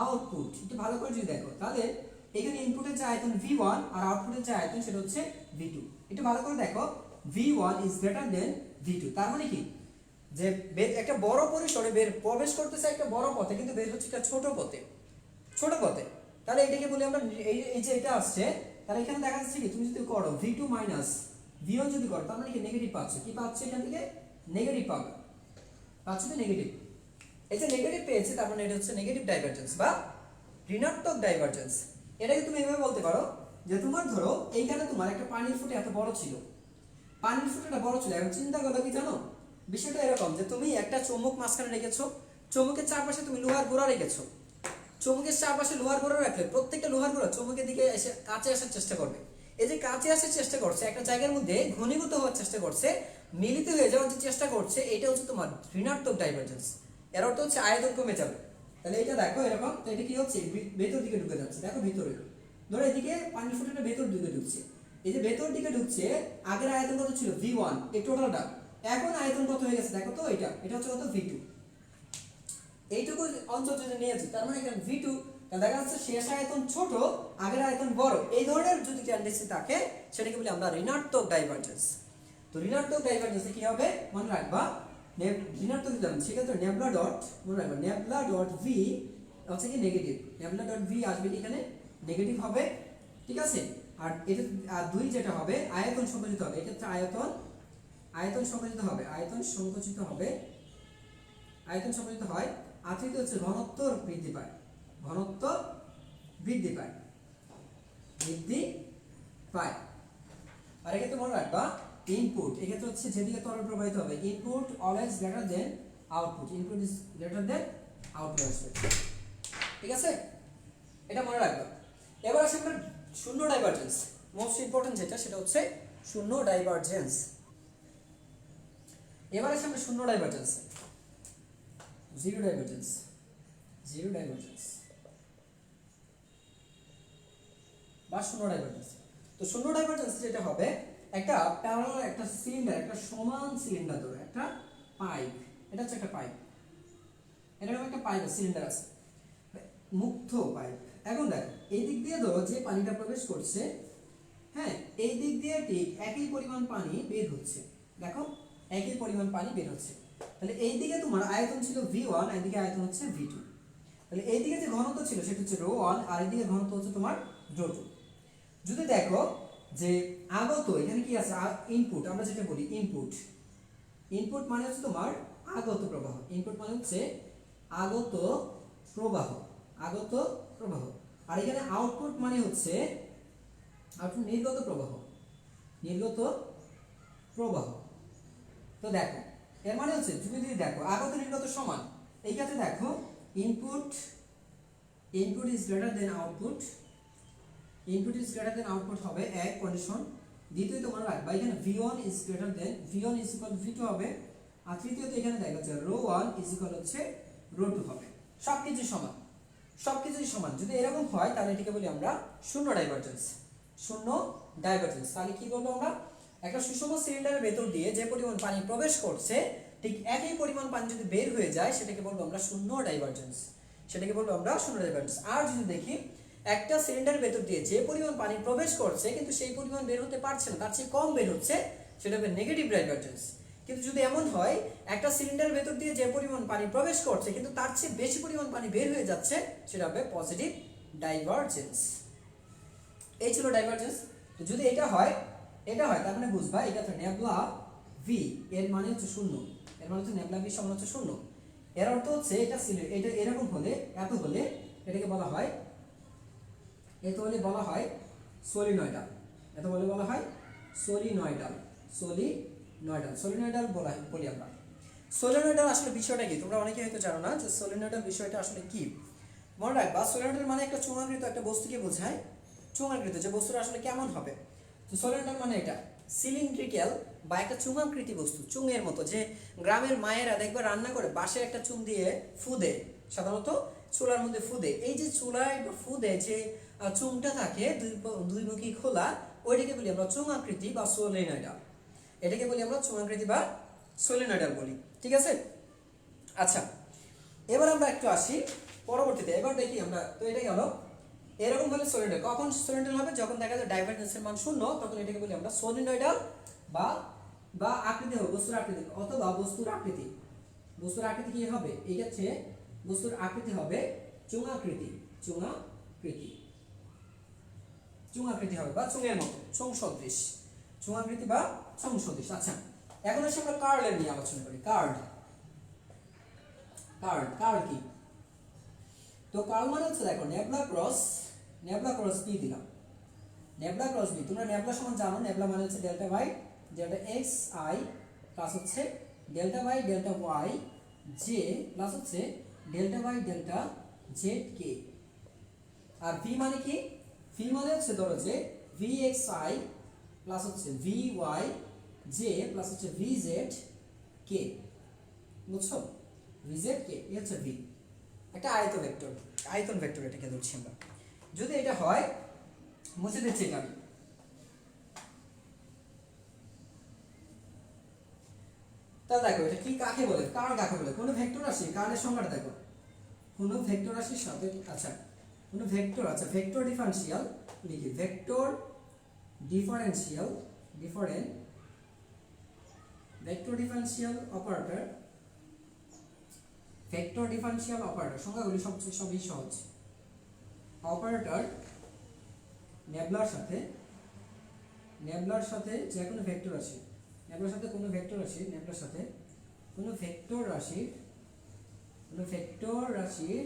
আউটপুট, একটু ভালো করে যদি দেখো তাহলে এখানে ইনপুটের যে আয়তন V1 আর আউটপুটের যে আয়তন সেটা হচ্ছে V2। একটু ভালো করে দেখো V1 is greater than V2, তার মানে কি যে একটা বড় পরিসরে প্রবেশ করতেছে একটা বড় পথে, কিন্তু বের হচ্ছে একটা ছোট পথে, তাহলে এটাকে বলি আমরা এই যে এটা আসছে, তাহলে এখানে দেখা যাচ্ছে কি তুমি যদি করো V2 মাইনাস V1 যদি করো, তার মানে কি নেগেটিভ পাচ্ছ, কি পাচ্ছ এখান থেকে নেগেটিভ পাবে, পাচ্ছ তো নেগেটিভ। এই যে নেগেটিভ পেয়েছে তার মানে এটা হচ্ছে নেগেটিভ ডাইভারজেন্স বা ঋণাত্মক ডাইভারজেন্স। এটাকে তুমি এভাবে বলতে পারো যে তোমার ধরো এইখানে তোমার একটা পানির ফুটে এত বড় ছিল, পানির ফুটাটা বড় ছিল, এখন চিন্তা করো কি জানো, বিষয়টা এরকম যে তুমি একটা চুম্বক মাঝখানে রেখেছো, চুম্বকের চারপাশে তুমি লোহার গোড়া রেখেছো, চুম্বকের চারপাশে লোহার গোড়া রাখলে প্রত্যেকটা লোহার গোড়া চুম্বকের দিকে এসে কাছে আসার চেষ্টা করবে। এই যে কাছে আসার চেষ্টা করছে, একটা জায়গার মধ্যে ঘনীভূত হওয়ার চেষ্টা করছে, মিলিত হয়ে যাওয়ার যে চেষ্টা করছে, এটা হচ্ছে তোমার ঋণাত্মক ডাইভারজেন্স। এর অর্থ হচ্ছে আয়তন কমে যাবে। তাহলে এটা দেখো এরকম, তো এটা কি হচ্ছে ভেতর দিকে ঢুকে যাচ্ছে, দেখো ভিতরে, ধরো এদিকে পানির ফুটাটা ভেতর দিকে ঢুকছে, এই যে ভেতর দিকে ঢুকছে, আগের আয়তন কত ছিল V1 এই টোটালটা, এখন আয়তন কত হয়ে গেছে দেখো তো, এটা হচ্ছে কত V2, এইটুকু অঞ্চল যদি নিয়েছি তার মানে এখানে V2, তাহলে দেখা যাচ্ছে শেষ আয়তন ছোট আগের আয়তন বড়, এই ধরনের যদি টেন্ডেন্সি থাকে সেটাকে বলি আমরা ঋণাত্মক ডাইভারজেন্স। তো ঋণাত্মক ডাইভারজেন্সে কি হবে মনে রাখবা, ঋণাত্মক দিলাম সেক্ষেত্রে নেবলা ডট, মনে রাখবা নেবলা ডট ভি হচ্ছে কি নেগেটিভ, নেবলা ডট ভি আসবে এখানে নেগেটিভ হবে, ঠিক আছে। আর এটা আর দুই যেটা হবে আয়তন সংকুচিত হবে, এক্ষেত্রে আয়তন সংকুচিত হবে, আয়তন সংকুচিত হবে, আয়তন সংকুচিত হয়। আর তৃতীয় হচ্ছে ঘনত্ব বৃদ্ধি পায়, ঘনত্ব বৃদ্ধি পায়, বৃদ্ধি পায়। আর এক্ষেত্রে মনে রাখবা ইনপুট এক্ষেত্রে হচ্ছে যেদিকে তরল প্রবাহিত হবে input always greater than output, input is greater than output আসবে, ঠিক আছে, এটা মনে রাখবা। এবার আসে আমরা শূন্য ডাইভারজেন্স, মোস্ট ইম্পর্টেন্ট যেটা সেটা হচ্ছে শূন্য ডাইভারজেন্স। এবার আসে আমরা শূন্য divergence, zero divergence, zero divergence বা শূন্য ডাইভারজেন্স। তো শূন্য ডাইভারজেন্স যেটা হবে একটা প্যারালাল একটা সিলিন্ডার, একটা সমান সিলিন্ডার ধরো একটা পাইপ, এটা হচ্ছে একটা পাইপ, এরকম একটা পাইপ সিলিন্ডার আছে, মুক্ত পাইপ। এখন দেখো এই দিক দিয়ে ধরো যে পানিটা প্রবেশ করছে, হ্যাঁ এই দিক দিয়ে ঠিক একই পরিমাণ পানি বের হচ্ছে, দেখো একই পরিমাণ পানি বের হচ্ছে। তাহলে এই দিকে তোমার আয়তন ছিল V1, এইদিকে আয়তন হচ্ছে V2। তাহলে এই দিকে যে ঘনত্ব ছিল সেটা হচ্ছে ρ1 আর এইদিকে ঘনত্ব হচ্ছে তোমার ρ2। যদি দেখো যে আগত এখানে কি আছে ইনপুট, আমরা যেটা বলি ইনপুট, ইনপুট মানে হচ্ছে তোমার আগত প্রবাহ, ইনপুট মানে হচ্ছে আগত প্রবাহ, আগত প্রবাহ। আর এখানে আউটপুট মানে হচ্ছে আউটপুট নির্গত প্রবাহ, নির্গত প্রবাহ। তো দেখো এর মানে হচ্ছে যদি দেখো আগত নির্গত সমান, এই ক্ষেত্রে দেখো input input is greater than output, input is greater than output হবে এক কন্ডিশন। দ্বিতীয় তোমরা রাখবা এখানে V1 is greater than V1 is equal V2 হবে। আর তৃতীয়ত এখানে দেখা যাচ্ছে ρ1 ইজ ইকুয়াল হচ্ছে ρ2 হবে। সবকিছু সমান, সবকিছুই সমান। যদি এরকম হয় তাহলে এটাকে বলি আমরা শূন্য ডাইভারজেন্স, শূন্য ডাইভারজেন্স। তাহলে কি বলবো আমরা, একটা সুষম সিলিন্ডারের ভেতর দিয়ে যে পরিমাণ পানি প্রবেশ করছে ঠিক একই পরিমাণ পানি যদি বের হয়ে যায় সেটাকে বলবো আমরা শূন্য ডাইভারজেন্স, সেটাকে বলবো আমরা শূন্য ডাইভারজেন্স। আর যদি দেখি একটা সিলিন্ডারের ভেতর দিয়ে যে পরিমাণ পানি প্রবেশ করছে কিন্তু সেই পরিমাণ বের হতে পারছে না, তার চেয়ে কম বের হচ্ছে, সেটা হবে নেগেটিভ ডাইভারজেন্স। কিন্তু যদি এমন হয় একটা সিলিন্ডারের ভেতর দিয়ে যে পরিমাণ পানি প্রবেশ করছে কিন্তু তার চেয়ে বেশি পরিমাণ পানি বের হয়ে যাচ্ছে, সেটা হবে পজিটিভ ডাইভারজেন্স। এই ছিল ডাইভারজেন্স। তো যদি এটা হয় তার মানে বুঝবা এটা হচ্ছে নেবলা ভি, এর মানে হচ্ছে শূন্য, এর মানে হচ্ছে নেবলা ভি সমান হচ্ছে শূন্য। এর অর্থ হচ্ছে এটা এটা এরকম হলে, এত হলে এটাকে বলা হয়, এত হলে বলা হয় সলিনয়েডাল, এত বলে বলা হয় সলিনয়েডাল, সলিনয়েডাল, সলিনয়েডাল বলি আমরা। সলিনয়েডাল আসলে বিষয়টা কি তোমরা অনেকে হয়তো জানো না যে সলিনয়েডাল বিষয়টা আসলে কি। মনে রাখবা সলিনয়েডাল মানে একটা চুঙাকৃত একটা বস্তুকে বোঝায়, চুঙাকৃত যে বস্তুটা আসলে কেমন হবে। তো সলিনয়েডাল মানে এটা সিলিন্ড্রিক্যাল বা একটা চুঙাকৃতি বস্তু, চুঙের মতো, যে গ্রামের মায়েরা দেখবে রান্না করে বাঁশে একটা চুং দিয়ে ফুদে, সাধারণত চুলার মধ্যে ফুদে, এই যে চুলায় ফুদে যে চুংটা থাকে দুই মুখী খোলা, ওইটাকে বলি আমরা চুঙাকৃতি বা সলিনয়েডাল, এটাকে বলি আমরা চুঙাকৃতি বা সলিনয়েডাল বলি, ঠিক আছে। আচ্ছা এবার আমরা একটু আসি পরবর্তীতে, এবার দেখি আমরা, তো এটা গেল এরকম হলে সলিনয়েডাল। কখন সলিনয়েডাল হবে, যখন দেখা যায় ডাইভারজেন্সের মান শূন্য, তখন এটাকে বলি আমরা সলিনয়েডাল বা বা আকৃতি হবে বস্তুর আকৃতি, অথবা বস্তুর আকৃতি, বস্তুর আকৃতি কি হবে, এই ক্ষেত্রে বস্তুর আকৃতি হবে চুঙাকৃতি, চুঙাকৃতি, চুঙাকৃতি হবে বা চুঙের মতো, চুং সদৃশ, চুঙাকৃতি বা চুং সদৃশ। আচ্ছা এখন আসলে আমরা কার্লের নিয়ে আলোচনা করি। কার্ল, কার্ল, কার্ল কি? তো কার্ল মানে হচ্ছে দেখো নেবলা ক্রস বি দিলাম, নেবলা ক্রস বি, তোমরা নেবলা সমান জানো, নেবলা মানে হচ্ছে delta by delta x i plus হচ্ছে delta by delta y j plus হচ্ছে delta by delta z k. আর ভি মানে কি, ভি মানে হচ্ছে ধরো যে ভি এক্স আই প্লাস হচ্ছে ভি ওয়াই জে প্লাস হচ্ছে ভি জেড কে, বুঝছো, ভি জেড কে এই হচ্ছে ভি, একটা আয়তন ভেক্টর, আয়তন ভেক্টর এটাকে ধরছি আমরা। যদি এটা হয় মুছে দিচ্ছি এটা আমি, তাহলে দেখো এটা কি কাকে বলে, কার্ল কাকে বলে, কোন ভেক্টর রাশি, কার্লের সংজ্ঞাটা দেখো, কোন ভেক্টর রাশির সাথে, আচ্ছা কোন ভেক্টর, আচ্ছা ভেক্টর ডিফারেন্সিয়াল লিখি, vector differential, vector differential operator, vector differential operator সংজ্ঞাগুলি সবই সহজ। অপারেটর নেবলার সাথে যে কোনো ভেক্টর রাশি, নেবলার সাথে কোনো ভেক্টর রাশি, নেবলার সাথে কোনো ভেক্টর রাশির, কোনো ভেক্টর রাশির,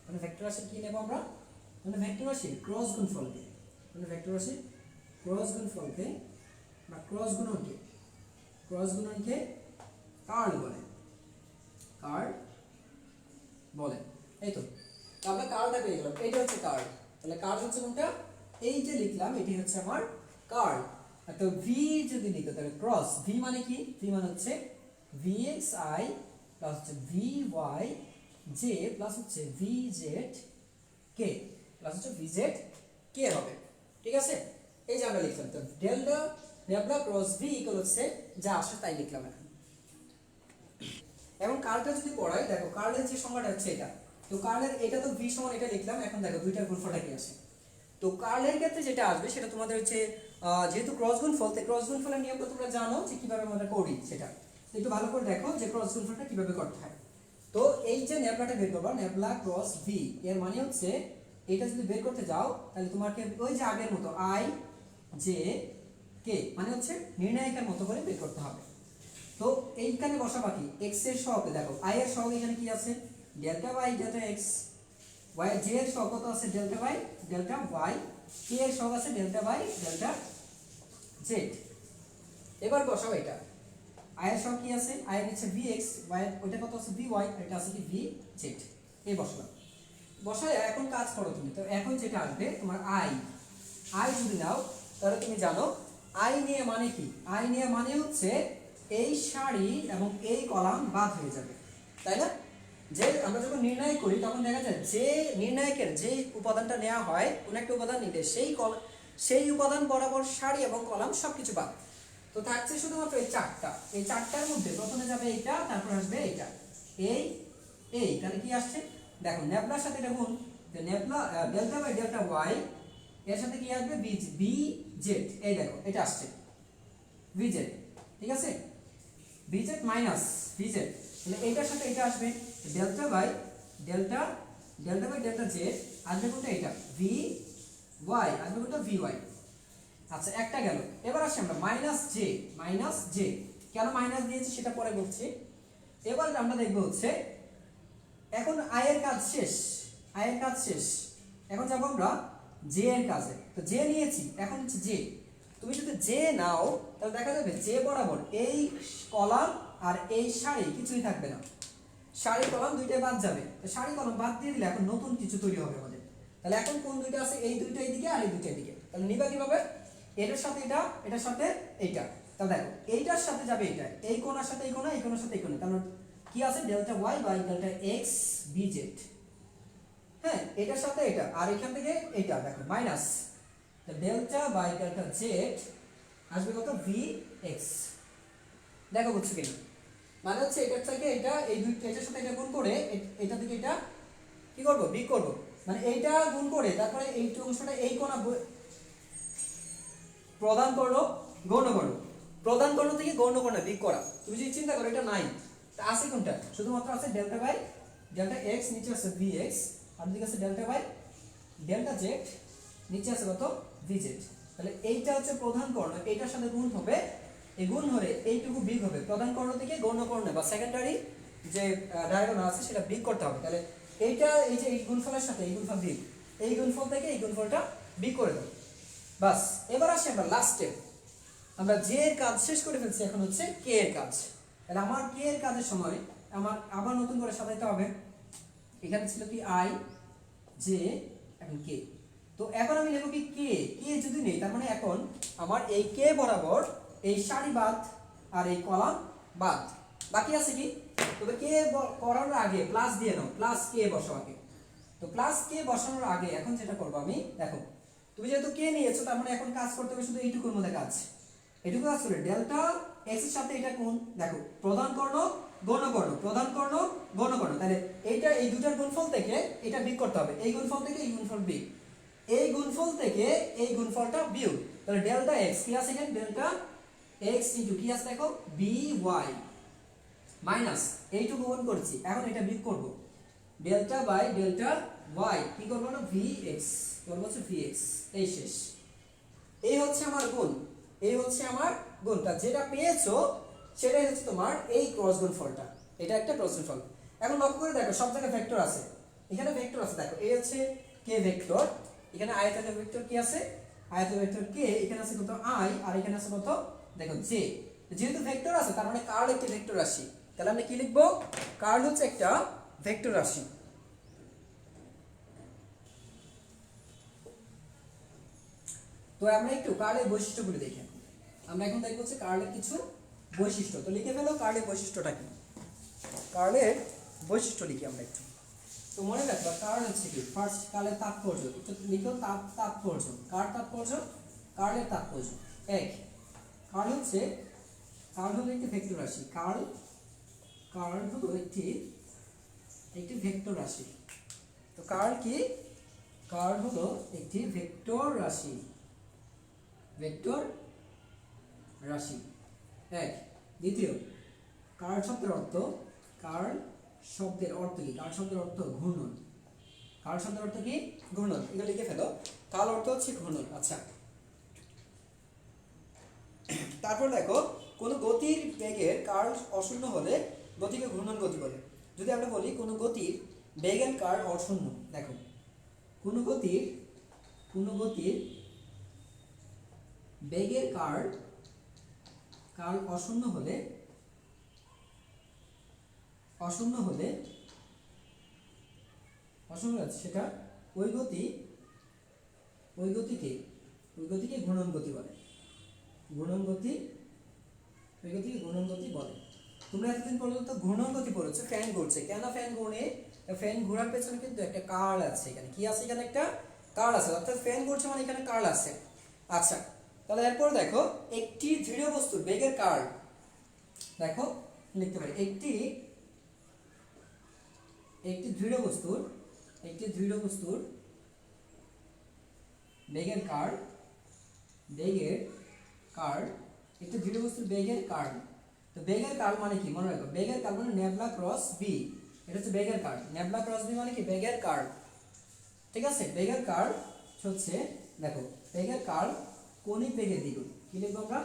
কোনো ভেক্টর রাশির কি নেব আমরা, কোনো ভেক্টর রাশির ক্রস গুণফলকে, কোনো ভেক্টর রাশির ক্রস গুণফলকে বা ক্রস গুণনকে কার্ল বলে। এই তো আমরা কার্লটা পেয়ে গেলাম, এইটা হচ্ছে কার্ল। তাহলে কার্ল হচ্ছে কোনটা, এই যে লিখলাম এটি হচ্ছে আমার কার্ল। তো ভি যদি লিখো তাহলে ক্রস, ভি মানে কি, ভি মানে হচ্ছে vxi প্লাস হচ্ছে vy j প্লাস হচ্ছে vz k প্লাস হচ্ছে vz k হবে। ঠিক আছে, এই যে আমরা লিখলাম। তো delta nabla cross V equal হচ্ছে যা আসে তাই লিখলাম। এখন কার্লটা যদি পড়াই, দেখো কার্লের যে সংজ্ঞাটা হচ্ছে এটা। তো কার্লের এটা তো ভি সমান এটা লিখলাম। এখন দেখো দুইটার গুণফলটা কি আসে। তো কার্লের ক্ষেত্রে যেটা আসবে সেটা তোমাদের হচ্ছে যেহেতু ক্রস গুণফল, তো ক্রস গুণফলের নিয়মটা তোমরা জানো যে কিভাবে আমরা করি সেটা। একটু ভালো করে দেখো যে ক্রস গুণফলটা কিভাবে করতে হয়। তো এই যে নেবলাটা বের করবা, নেবলা ক্রস ভি, এর মানে হচ্ছে এটা যদি বের করতে যাও তাহলে তোমাকে ওই যে আগের মতো আই জে কে মানে হচ্ছে নির্ণায়কের মতো করে বের করতে হবে। তো এইখানে বসাবা কি, x এর সহগে, দেখো i এর সহগে এখানে কি আছে, delta y delta x, y j এর সহগ কত আছে, delta y delta y, k এর সহগ আছে ডেল্টা y ডেল্টা z। এবার বসাও এটা, i এর সহগ কি আছে, i এর হচ্ছে vx, y এর ওটা কত আছে vy, এটা আছে কি vz। এই বসালাম, বসায় এখন কাজ করো তুমি। তো এখন যেটা আসবে তোমার i যদি নাও তাহলে তুমি জানো i নিয়ে মানে কি, i নিয়ে মানে হচ্ছে এই সারি এবং এই কলাম বাদ হয়ে যাবে, তাই না? যে আমরা যখন নির্ণয় করি তখন দেখা যায় যে নির্ণায়কের যে উপাদানটা নেওয়া হয়, কোন একটা উপাদান নিলে সেই উপাদান বরাবর সারি এবং কলাম সবকিছু বাদ। তো থাকছে শুধুমাত্র এই চারটা, এই চারটার মধ্যে প্রথমে যাবে এইটা, তারপর আসবে এইটা, এই তাহলে কি আসছে দেখো, নেবলার সাথে এটা গুণ, nabla delta by delta y, এর সাথে কি আসবে বি জেড, এই দেখো এটা আসছে ভিজেড। ঠিক আছে, ভিজেড মাইনাস ভিজেড, তাহলে এইটার সাথে এটা আসবে ডেল্টা বাই ডেল্টা জেড, আসবে কোনটা, এটা ভি ওয়াই, আসবে কোনটা ভি ওয়াই। আচ্ছা একটা গেল। এবার আসি আমরা মাইনাস জে, কেন মাইনাস দিয়েছি সেটা পরে বলছি। এবার আমরা দেখব হচ্ছে এখন আই এর কাজ শেষ, এখন যাবো আমরা জে এর কাজে। তো জে নিয়েছি, এখন হচ্ছে জে, তুমি যদি জে নাও তাহলে দেখা যাবে জে বরাবর এই কলাম আর এই সারি কিছুই থাকবে না, সারি কলাম দুইটাই বাদ যাবে। তো সারি কলাম বাদ দিয়ে দিলে এখন নতুন কিছু তৈরি হবে আমাদের। তাহলে এখন কোন দুইটা আছে, এই দুইটা এইদিকে আর এই দুইটা এইদিকে, তাহলে নিবা কিভাবে, এটার সাথে এটা, এটার সাথে এইটা। তাহলে দেখো এইটার সাথে যাবে এটা, এই কোণার সাথে এই কোণা, এই কোণার সাথে এই কোণা, তাহলে কি আছে delta y by delta x বিজেড। হ্যাঁ, এটার সাথে এটা, আর এখান থেকে এটা দেখো minus delta by delta z আসবে কত ভি এক্স। দেখো বুঝছো কিনা, মানে হচ্ছে এটার থেকে এটা, এই দুইটা এটার সাথে এটা গুণ করে এটা থেকে এটা কি করব, বিয়োগ করব, মানে এইটা গুণ করে তারপরে এই অংশটা এই কোণা প্রদান করলো গৌণ কর্ণ, প্রদান কর্ণ থেকে গৌণ কর্ণ বিয়োগ করা। তুমি যদি চিন্তা করো এটা নাই, তা আছে কোনটা, শুধুমাত্র আছে ডেল্টা বাই ডেল্টা এক্স, নিচে আছে ভি এক্স, আর দিকে আছে ডেল্টা বাই ডেল্টা জেড, নিচে আছে কত ভিজেড। তাহলে এইটা হচ্ছে প্রধান কর্ণ, এইটার সাথে গুণ হবে, এই গুণ হলে এইটুকু বিয়োগ হবে, প্রধান কর্ণ থেকে গৌণ কর্ণ বা সেকেন্ডারি যে ডায়াগোনাল আছে সেটা বিয়োগ করতে হবে। তাহলে এইটা এই যে এই গুণফলের সাথে এই গুণফল বিয়োগ, এই গুণফল থেকে এই গুণফলটা বিয়োগ করে দেবো, বাস। এবার আসি আমরা লাস্টে, আমরা জে এর কাজ শেষ করে ফেলছি, এখন হচ্ছে কে এর কাজ। তাহলে আমার কে এর কাজের সময় আমার আবার নতুন করে সাজাইতে হবে। এখানে ছিল কি আই জে, এখন কে। তো এখন আমি নেব কি কে যদি নেই, তার মানে এখন আমার এই কে বরাবর এই সারি বাদ আর এই কলাম বাদ, বাকি আছে কি, তবে কে করার আগে প্লাস দিয়ে নাও, প্লাস কে বসাও আগে। তো প্লাস কে বসানোর আগে এখন যেটা করবো আমি, দেখো তুমি যেহেতু কে নিয়েছো তার মানে এখন কাজ করতে হবে শুধু এইটুকুর মধ্যে কাজ, এটুকু কাজ করে ডেল্টা এক্স এর সাথে এটা কোন, দেখো প্রধান কর্ণ গৌণ কর্ণ, প্রধান কর্ণ গৌণ কর্ণ, তাহলে এইটা এই দুটার গুণফল থেকে এটা বিয়োগ করতে হবে, এই গুণফল থেকে এই গুণফল বিয়োগ, এই গুণফল থেকে এই গুণফলটা বিয়োগ। তাহলে ডেল্টা এক্স কি আছে এখানে, ডেল্টা এক্স ইনটু কি আছে দেখো বি ওয়াই মাইনাস এইটুকু গুণ করছি, এখন এটা বিয়োগ করব, ডেল্টা বাই ডেল্টা ওয়াই কি করবো না ভি এক্স করবো, হচ্ছে ভি এক্স। এই শেষ, এই হচ্ছে আমার গুণ, এই হচ্ছে আমার গুণটা যেটা পেয়েছো সেটাই হচ্ছে তোমার এই ক্রস গুণফলটা, এটা একটা ক্রস গুণফল। এখন লক্ষ্য করে দেখো সব জায়গায় ভেক্টর আছে, এখানে ভেক্টর আছে, দেখো এই হচ্ছে কে ভেক্টর, এখানে আয়তাকার ভেক্টর কি আছে আয়ত ভেক্টর কে, এখানে আছে কত আই আর এখানে আছে কত দেখো জে। যেহেতু ভেক্টর আছে তার মানে কার্ল একটি ভেক্টর রাশি, তাহলে আমরা কি লিখবো, কার্ল হচ্ছে একটা ভেক্টর রাশি। তো আমরা একটু কার্লের বৈশিষ্ট্যগুলো দেখি। আমরা এখন দেখবো হচ্ছে কার্লের কিছু বৈশিষ্ট্য। তো লিখে ফেলো কার্লের বৈশিষ্ট্যটা কি। কার্লের বৈশিষ্ট্য লিখি আমরা একটু। তো মনে রাখবা কার্ল হচ্ছে কি, ফার্স্ট কার্লের তাৎপর্য একটু লিখো, তাৎপর্য, কার তাৎপর্য, কার্লের তাৎপর্য এক। কার্ল হচ্ছে, কার্ল হলো একটি ভেক্টর রাশি, কার্ল হলো একটি ভেক্টর রাশি। তো কার্ল কি, কার্ল হলো একটি ভেক্টর রাশি, ভেক্টর রাশি এক। দ্বিতীয়, কার্ল শব্দের অর্থ, কার্ল শব্দের অর্থ কি, কার্ল শব্দের অর্থ ঘূর্ণন, কার্ল শব্দের অর্থ কি ঘূর্ণন, এটা লিখে ফেলো, কার্ল অর্থ হচ্ছে ঘূর্ণন। আচ্ছা, তারপর দেখো কোন গতির বেগের কার্ল অশূন্য হলে গতিকে ঘূর্ণন গতি বলে। যদি আমরা বলি কোন গতির বেগের কার্ল অশূন্য, দেখো কোন গতির বেগের কার্ল অশূন্য হলে সেটা ওই গতিকে ঘূর্ণন গতি বলে, ঘূর্ণন গতি, ওই গতিকে ঘূর্ণন গতি বলে। তোমরা এতদিন পর্যন্ত ঘূর্ণন গতি পড়েছো, ফ্যান ঘুরছে, কেন ফ্যান ঘুরে, ফ্যান ঘোরার পেছনে কিন্তু একটা কার্ল আছে, এখানে কি আছে, এখানে একটা কার্ল আছে, অর্থাৎ ফ্যান ঘুরছে মানে এখানে কার্ল আছে। আচ্ছা, তাহলে এরপর দেখো একটি দৃঢ় বস্তুর বেগের কার্ল, দেখো লিখতে পারি একটি দৃঢ় বস্তুর বেগের কার্ল, একটি দৃঢ় বস্তুর বেগের কার্ল। তো বেগের কার্ল মানে কি, মনে রাখো বেগের কার্ল মানে নেবলা ক্রস বি, এটা হচ্ছে বেগের কার্ল, নেবলা ক্রস বি মানে কি বেগের কার্ল, ঠিক আছে। বেগের কার্ল হচ্ছে, দেখো বেগের কার্ল কৌণিক বেগের দ্বিগুণ, কি লিখবো আমরা,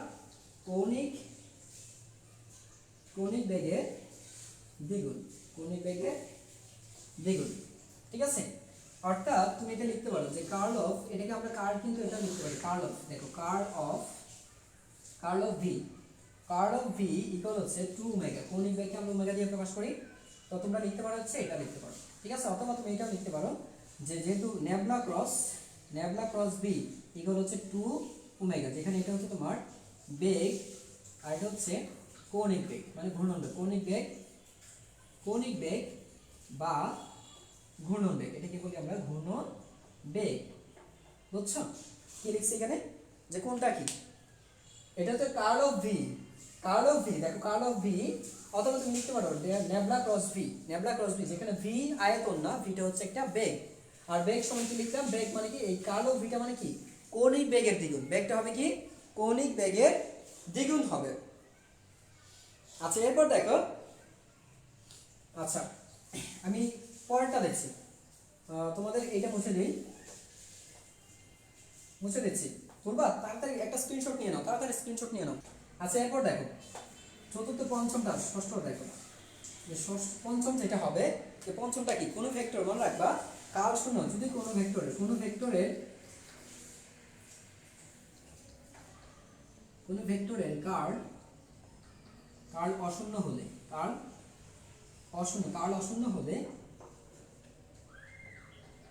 কৌণিক বেগের দ্বিগুণ, ঠিক আছে। অর্থাৎ তুমি এটা লিখতে পারো যে কার্ল অফ, এটাকে আমরা কার্ল কিন্তু এটা লিখতে পারি কার্ল অফ, দেখো কার্ল অফ ভি ইকুয়াল হচ্ছে 2 ওমেগা, কৌণিক বেগকে আমরা ওমেগা দিয়ে প্রকাশ করি, তো তোমরা লিখতে পারো হচ্ছে এটা লিখতে পারো, ঠিক আছে। অথবা তুমি এটাও লিখতে পারো যে যেহেতু নেবলা ক্রস বি ইকুয়াল হচ্ছে 2 ওমেগা, যেখানে এটা হচ্ছে তোমার বেগ আর এটা হচ্ছে কৌণিক বেগ, মানে ঘূর্ণন বেগ, কৌণিক বেগ বা ঘূর্ণন বেগ, এটাকে বলি আমরা ঘূর্ণন বেগ, বুঝছো? কি লিখছি এখানে, যে কোনটা কি, এটা হচ্ছে কার্ল অফ ভি, দেখো কার্ল অফ ভি, অথবা তুমি লিখতে পারো নেবলা ক্রস ভি, যেখানে ভি আয়তন না, ভিটা হচ্ছে একটা বেগ, আর বেগ সমান কি লিখলাম, বেগ মানে কি এই কার্ল অফ ভিটা মানে কি কৌণিক বেগের দ্বিগুণ, বেগটা হবে কি কৌণিক বেগের দ্বিগুণ হবে। আচ্ছা, এরপর দেখো, আচ্ছা আমি পরেরটা দেখছি, তোমাদের এইটা মুছে দিচ্ছি, করবা তাড়াতাড়ি একটা স্ক্রিনশট নিয়ে নাও, আচ্ছা এরপর দেখো চতুর্থ, পঞ্চমটা, ষষ্ঠ দেখো, যে পঞ্চম যেটা হবে, যে পঞ্চমটা কি, কোনো ভেক্টর, মনে রাখবা কার্ল শূন্য যদি কোনো ভেক্টরের কার্ল অশূন্য হলে,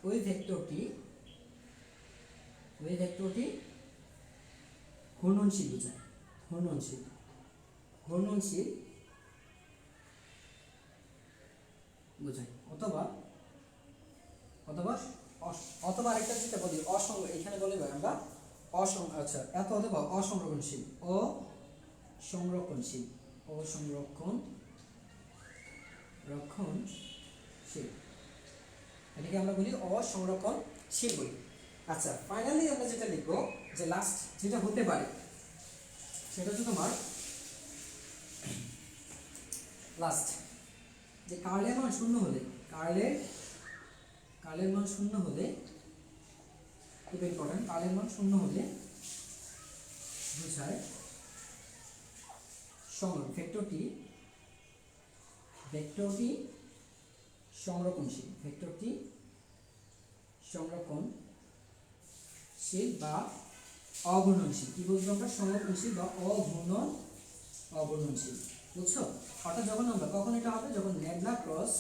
ওই ভেক্টরটি ঘূর্ণনশীল বোঝায়, ঘূর্ণনশীল বোঝায়, অথবা আরেকটা যেটা বলি এখানে বলি আমরা আচ্ছা এত, অথবা অসংরক্ষণশীল, এটাকে আমরা বলি অসংরক্ষণশীল বলি। আচ্ছা, ফাইনালি আমরা যেটা লিখবো, যে লাস্ট যেটা হতে পারে সেটা হচ্ছে তোমার লাস্ট, যে কার্লের মান শূন্য হলে, কার্লের মান শূন্য হলে, খুব ইম্পর্টেন্ট, কার্লের মান শূন্য হলে বোঝায় ভেক্টরটি সংরক্ষণশীল, বা অঘূর্ণনশীল। কি বলবো আমরা? সমঘূর্ণনশীল বা অঘূর্ণনশীল। বুঝছো? অর্থাৎ যখন আমরা কখন এটা হবে, যখন ল্যামডা ক্রস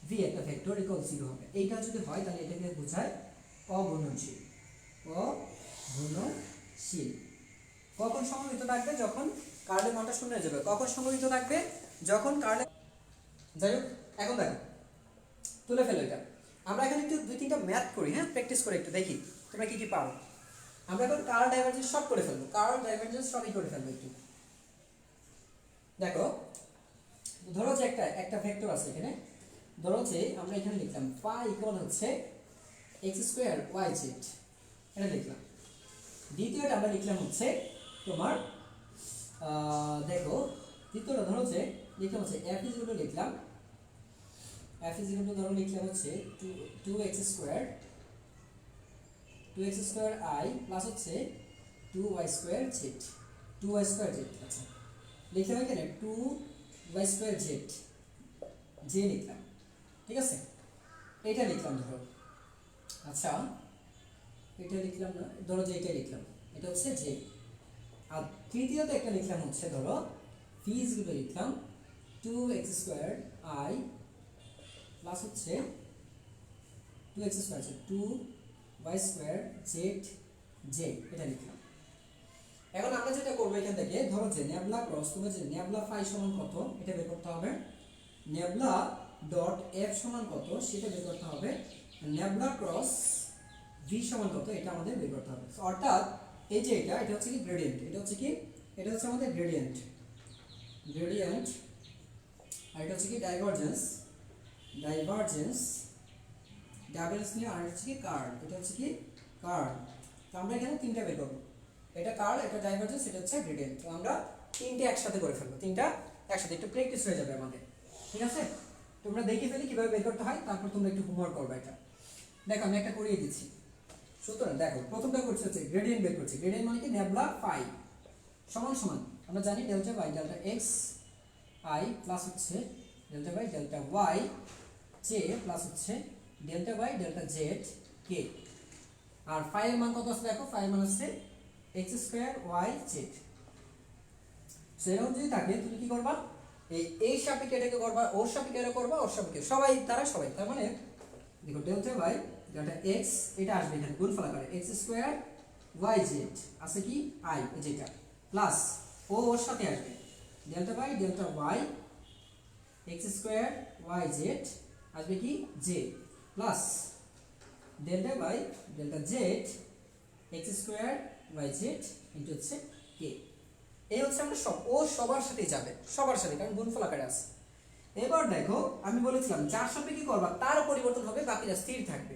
ভি একটা ভেক্টর ইকুয়াল 0 হবে। এইটা যদি হয় তাহলে এটাকে বোঝায় অঘূর্ণনশীল। অঘূর্ণনশীল কখন সমবেত থাকবে? যখন কার্লের মানটা শূন্য হয়ে যাবে। কখন সমবেত থাকবে? যখন কার্লের, যাই হোক এখন দেখো তুলে ফেলো এটা। আমরা এখানে একটু 2-3টা ম্যাথ করি, হ্যাঁ, প্র্যাকটিস করে একটু দেখি তোমরা কি কি পারো। আমরা এখন কার্ল ডাইভারজেন্স সব করে ফেলবো, কার্ল ডাইভারজেন্স সবই করে ফেলবো একটু। দেখো ধরো যে একটা ভেক্টর আছে এখানে, ধরো যে আমরা এখানে লিখলাম phi ইকুয়াল হচ্ছে x² yz, এটা লিখলাম। দ্বিতীয়টা আমরা লিখলাম হচ্ছে তোমার দেখো দ্বিতীয়টা ধরো যে লিখলাম হচ্ছে f ইকুয়াল লিখলাম f ইকুয়াল ধরো লিখলাম হচ্ছে 2x² i প্লাস হচ্ছে 2y² z, 2y² z। আচ্ছা লিখলাম এখানে 2y² z, j লিখলাম, ঠিক আছে, এটা লিখলাম ধরো। আচ্ছা এটা লিখলাম না, ধরো যে এটা লিখলাম, এটা হচ্ছে j। আর তৃতীয়তে একটা লিখলাম হচ্ছে ধরো v ইকুয়াল লিখলাম 2x² i প্লাস হচ্ছে 2x² আছে 2y² z j, এটা লিখলাম। এখন আমরা যেটা করবো এখান থেকে ধরো যে নেবলা ক্রস, তোমার যে নেবলা ফাই সমান কত এটা বের করতে হবে, নেবলা ডট f সমান কত সেটা বের করতে হবে, নেবলা ক্রস v সমান কত এটা আমাদের বের করতে হবে। অর্থাৎ এই যে এটা হচ্ছে কি গ্রেডিয়েন্ট, এটা হচ্ছে কি, এটা হচ্ছে আমাদের গ্রেডিয়েন্ট, আর এটা হচ্ছে কি ডাইভারজেন্স, ডাইভারজেন্স নিয়ে আর হচ্ছে কি কার্ল, এটা হচ্ছে কি কার্ল। তো আমরা এখানে তিনটা বের করবো, এটা কার্ল, এটা ডাইভারজেন্স, এটা হচ্ছে গ্রেডিয়েন্ট। তো আমরা তিনটে একসাথে করে ফেলবো, তিনটা একসাথে, একটু প্র্যাকটিস হয়ে যাবে আমাদের, ঠিক আছে। তোমরা দেখে ফেলি কিভাবে বের করতে হয়, তারপর তোমরা একটু হোমওয়ার্ক করবে। এটা দেখো আমি একটা করিয়ে দিচ্ছি। সুতরাং দেখো প্রথমটা করছে হচ্ছে গ্রেডিয়েন্ট বের করছি। গ্রেডিয়েন্ট মানে কি নেবলা ফাই সমান সমান আমরা জানি delta by delta x i plus হচ্ছে delta by delta y j plus হচ্ছে delta by delta z k. আর ফাই এর মান কত আছে দেখো, ফাই এর মান আছে x² y z। সেরকম যদি থাকে তুমি কি করবা, এই সাপেক্ষে এটাকে করবা, ওর সাপেক্ষে এটা করবা, ওর সাপেক্ষে সবাই তারা সবাই, তার মানে দেখো ডেল্টা বাই ডেল্টা x এটা আসবে এখানে গুণফল আকারে x² y z আছে কি i যেটা প্লাস ওর সাথে আসবে delta by delta y x² y z আসবে কি j plus delta by delta z x² y z into হচ্ছে k। এই হচ্ছে আমরা সব, ও সবার সাথেই যাবে, সবার সাথে, কারণ গুণফল আকারে আছে। এবার দেখো আমি বলেছিলাম যার সাথে কি করবা তার পরিবর্তন হবে, বাকিটা স্থির থাকবে।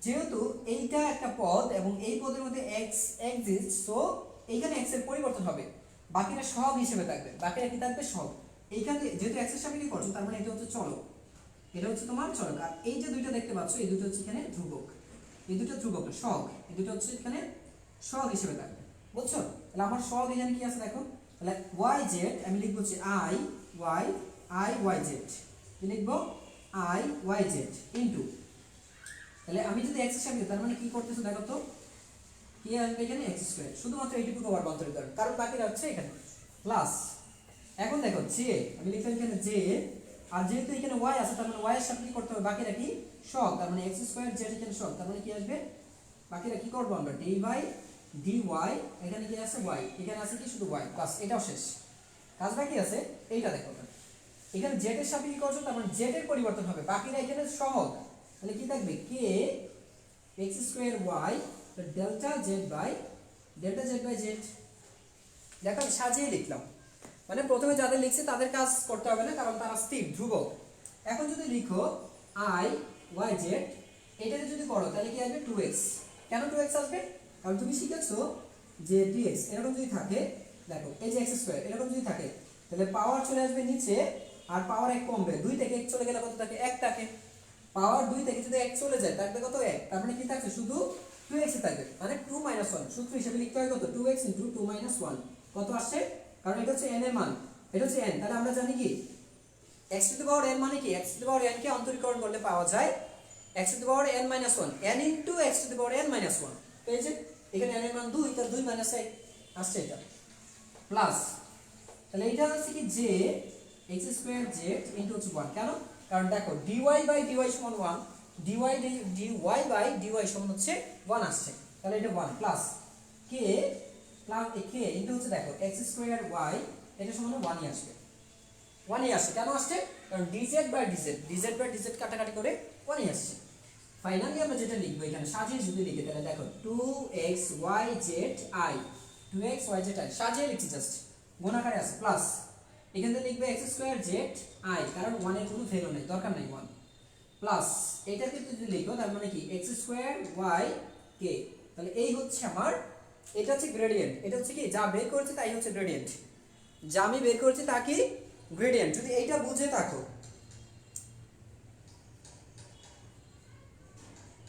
যেহেতু এইটা একটা পদ এবং এই পদের মধ্যে x এক্সিস্ট, সো এইখানে x এর পরিবর্তন হবে, বাকিটা সহগ হিসেবে থাকবে। বাকিটা কি থাকবে? সহগ। এইখানে যেহেতু x এর সাথে কি করছো তার মানে এটা হচ্ছে চলক, এটা হচ্ছে তোমার চলক। আর এই যে দুইটা দেখতে পাচ্ছ এই দুটো হচ্ছে এখানে ধ্রুবক, এই দুটো ধ্রুবক না সহগ, এই দুটো হচ্ছে এখানে সহগ হিসেবে থাকবে, বুঝছো? তাহলে আমার সহগ এখানে কি আছে দেখো, তাহলে yz আমি লিখব হচ্ছে i y z, কি লিখবো i y z ইনটু, তাহলে আমি যদি x এর সাথে, তার মানে কি করতেছো দেখো তো, কি আসবে এখানে x², শুধুমাত্র এইটুকু আবার রূপান্তরিত করবে কারণ বাকিটা হচ্ছে এখানে প্লাস। এখন দেখো j আমি লিখলাম এখানে j, আর যেহেতু এখানে y আছে তার মানে y এর সাথে কি করতে হবে, বাকিটা কি সহগ, তার মানে x² z এখানে সহগ, তার মানে কি আসবে বাকিটা কি করব আমরা d বাই dy, এখানে কি আছে y, এখানে আছে কি শুধু y, বাস এটাও শেষ। কাজ বাকি আছে এইটা দেখো, এখানে z এর সাথে কি করছো তার মানে z এর পরিবর্তন হবে, বাকিটা এখানে সহগ, তাহলে কি থাকবে k x² y delta z by z। দেখো আমি সাজিয়ে লিখলাম, মানে প্রথমে যাদের লিখছি তাদের কাজ করতে হবে না কারণ তারা স্থির ধ্রুবক। এখন যদি লিখো i y z, এটাকে যদি করো তাহলে কি আসবে 2x। কেন 2x আসবে? কারণ তুমি শিখেছো যে dx এরকম যদি থাকে, দেখো এই যে x² এরকম যদি থাকে তাহলে পাওয়ার চলে আসবে নিচে, আর পাওয়ার 1 কমবে, 2 থেকে 1 চলে গেলে কত থাকে 1 থাকে, পাওয়ার 2 থেকে যদি 1 চলে যায় তাহলে কত 1, তার মানে কি থাকছে শুধু 2x থাকবে, মানে 2 - 1 সূত্র হিসেবে লিখতে হয় কত 2x * 2 - 1 কত আসছে, কারণ এটা হচ্ছে n এর মান, এটা হচ্ছে n, তাহলে আমরা জানি কি x⁴n মানে কি x⁴n কে অন্তরীকরণ করলে পাওয়া যায় x⁴n - 1 n * x⁴n - 1। তো এই যে এখানে n এর মান 2, তার 2 মাইনাস 1 আসছে এটা প্লাস, তাহলে এটা হচ্ছে কি j x square z into 1, কেন? কারণ দেখো dy বাই dy সমান 1, dy বাই dy সমান হচ্ছে 1 আসছে, তাহলে এটা 1 plus k plus k into হচ্ছে দেখো x স্কয়ার y, এটা সমান 1ই আসবে, 1ই আসছে, কেন আসছে? কারণ dz বাই dz কাটাকাটি করে 1ই আসছে। ফাইনালি আমরা যেটা লিখবো এখানে সাজিয়ে যদি লিখি তাহলে দেখো 2xyzi 2xyzi সাজিয়ে লিখছি, জাস্ট গুণাকারে আছে প্লাস এখান থেকে লিখবে x স্কয়ার z i, কারণ 1 এর কোনো ভ্যালু নেই, দরকার নাই 1, প্লাস এটাকে যদি লিখো তার মানে কি x স্কয়ার y k, তাহলে এই হচ্ছে আমার, এটা হচ্ছে গ্রেডিয়েন্ট, এটা হচ্ছে কি যা বের করেছি তাই হচ্ছে গ্রেডিয়েন্ট, যা আমি বের করেছি তা কি গ্রেডিয়েন্ট। যদি এইটা বুঝে থাকো,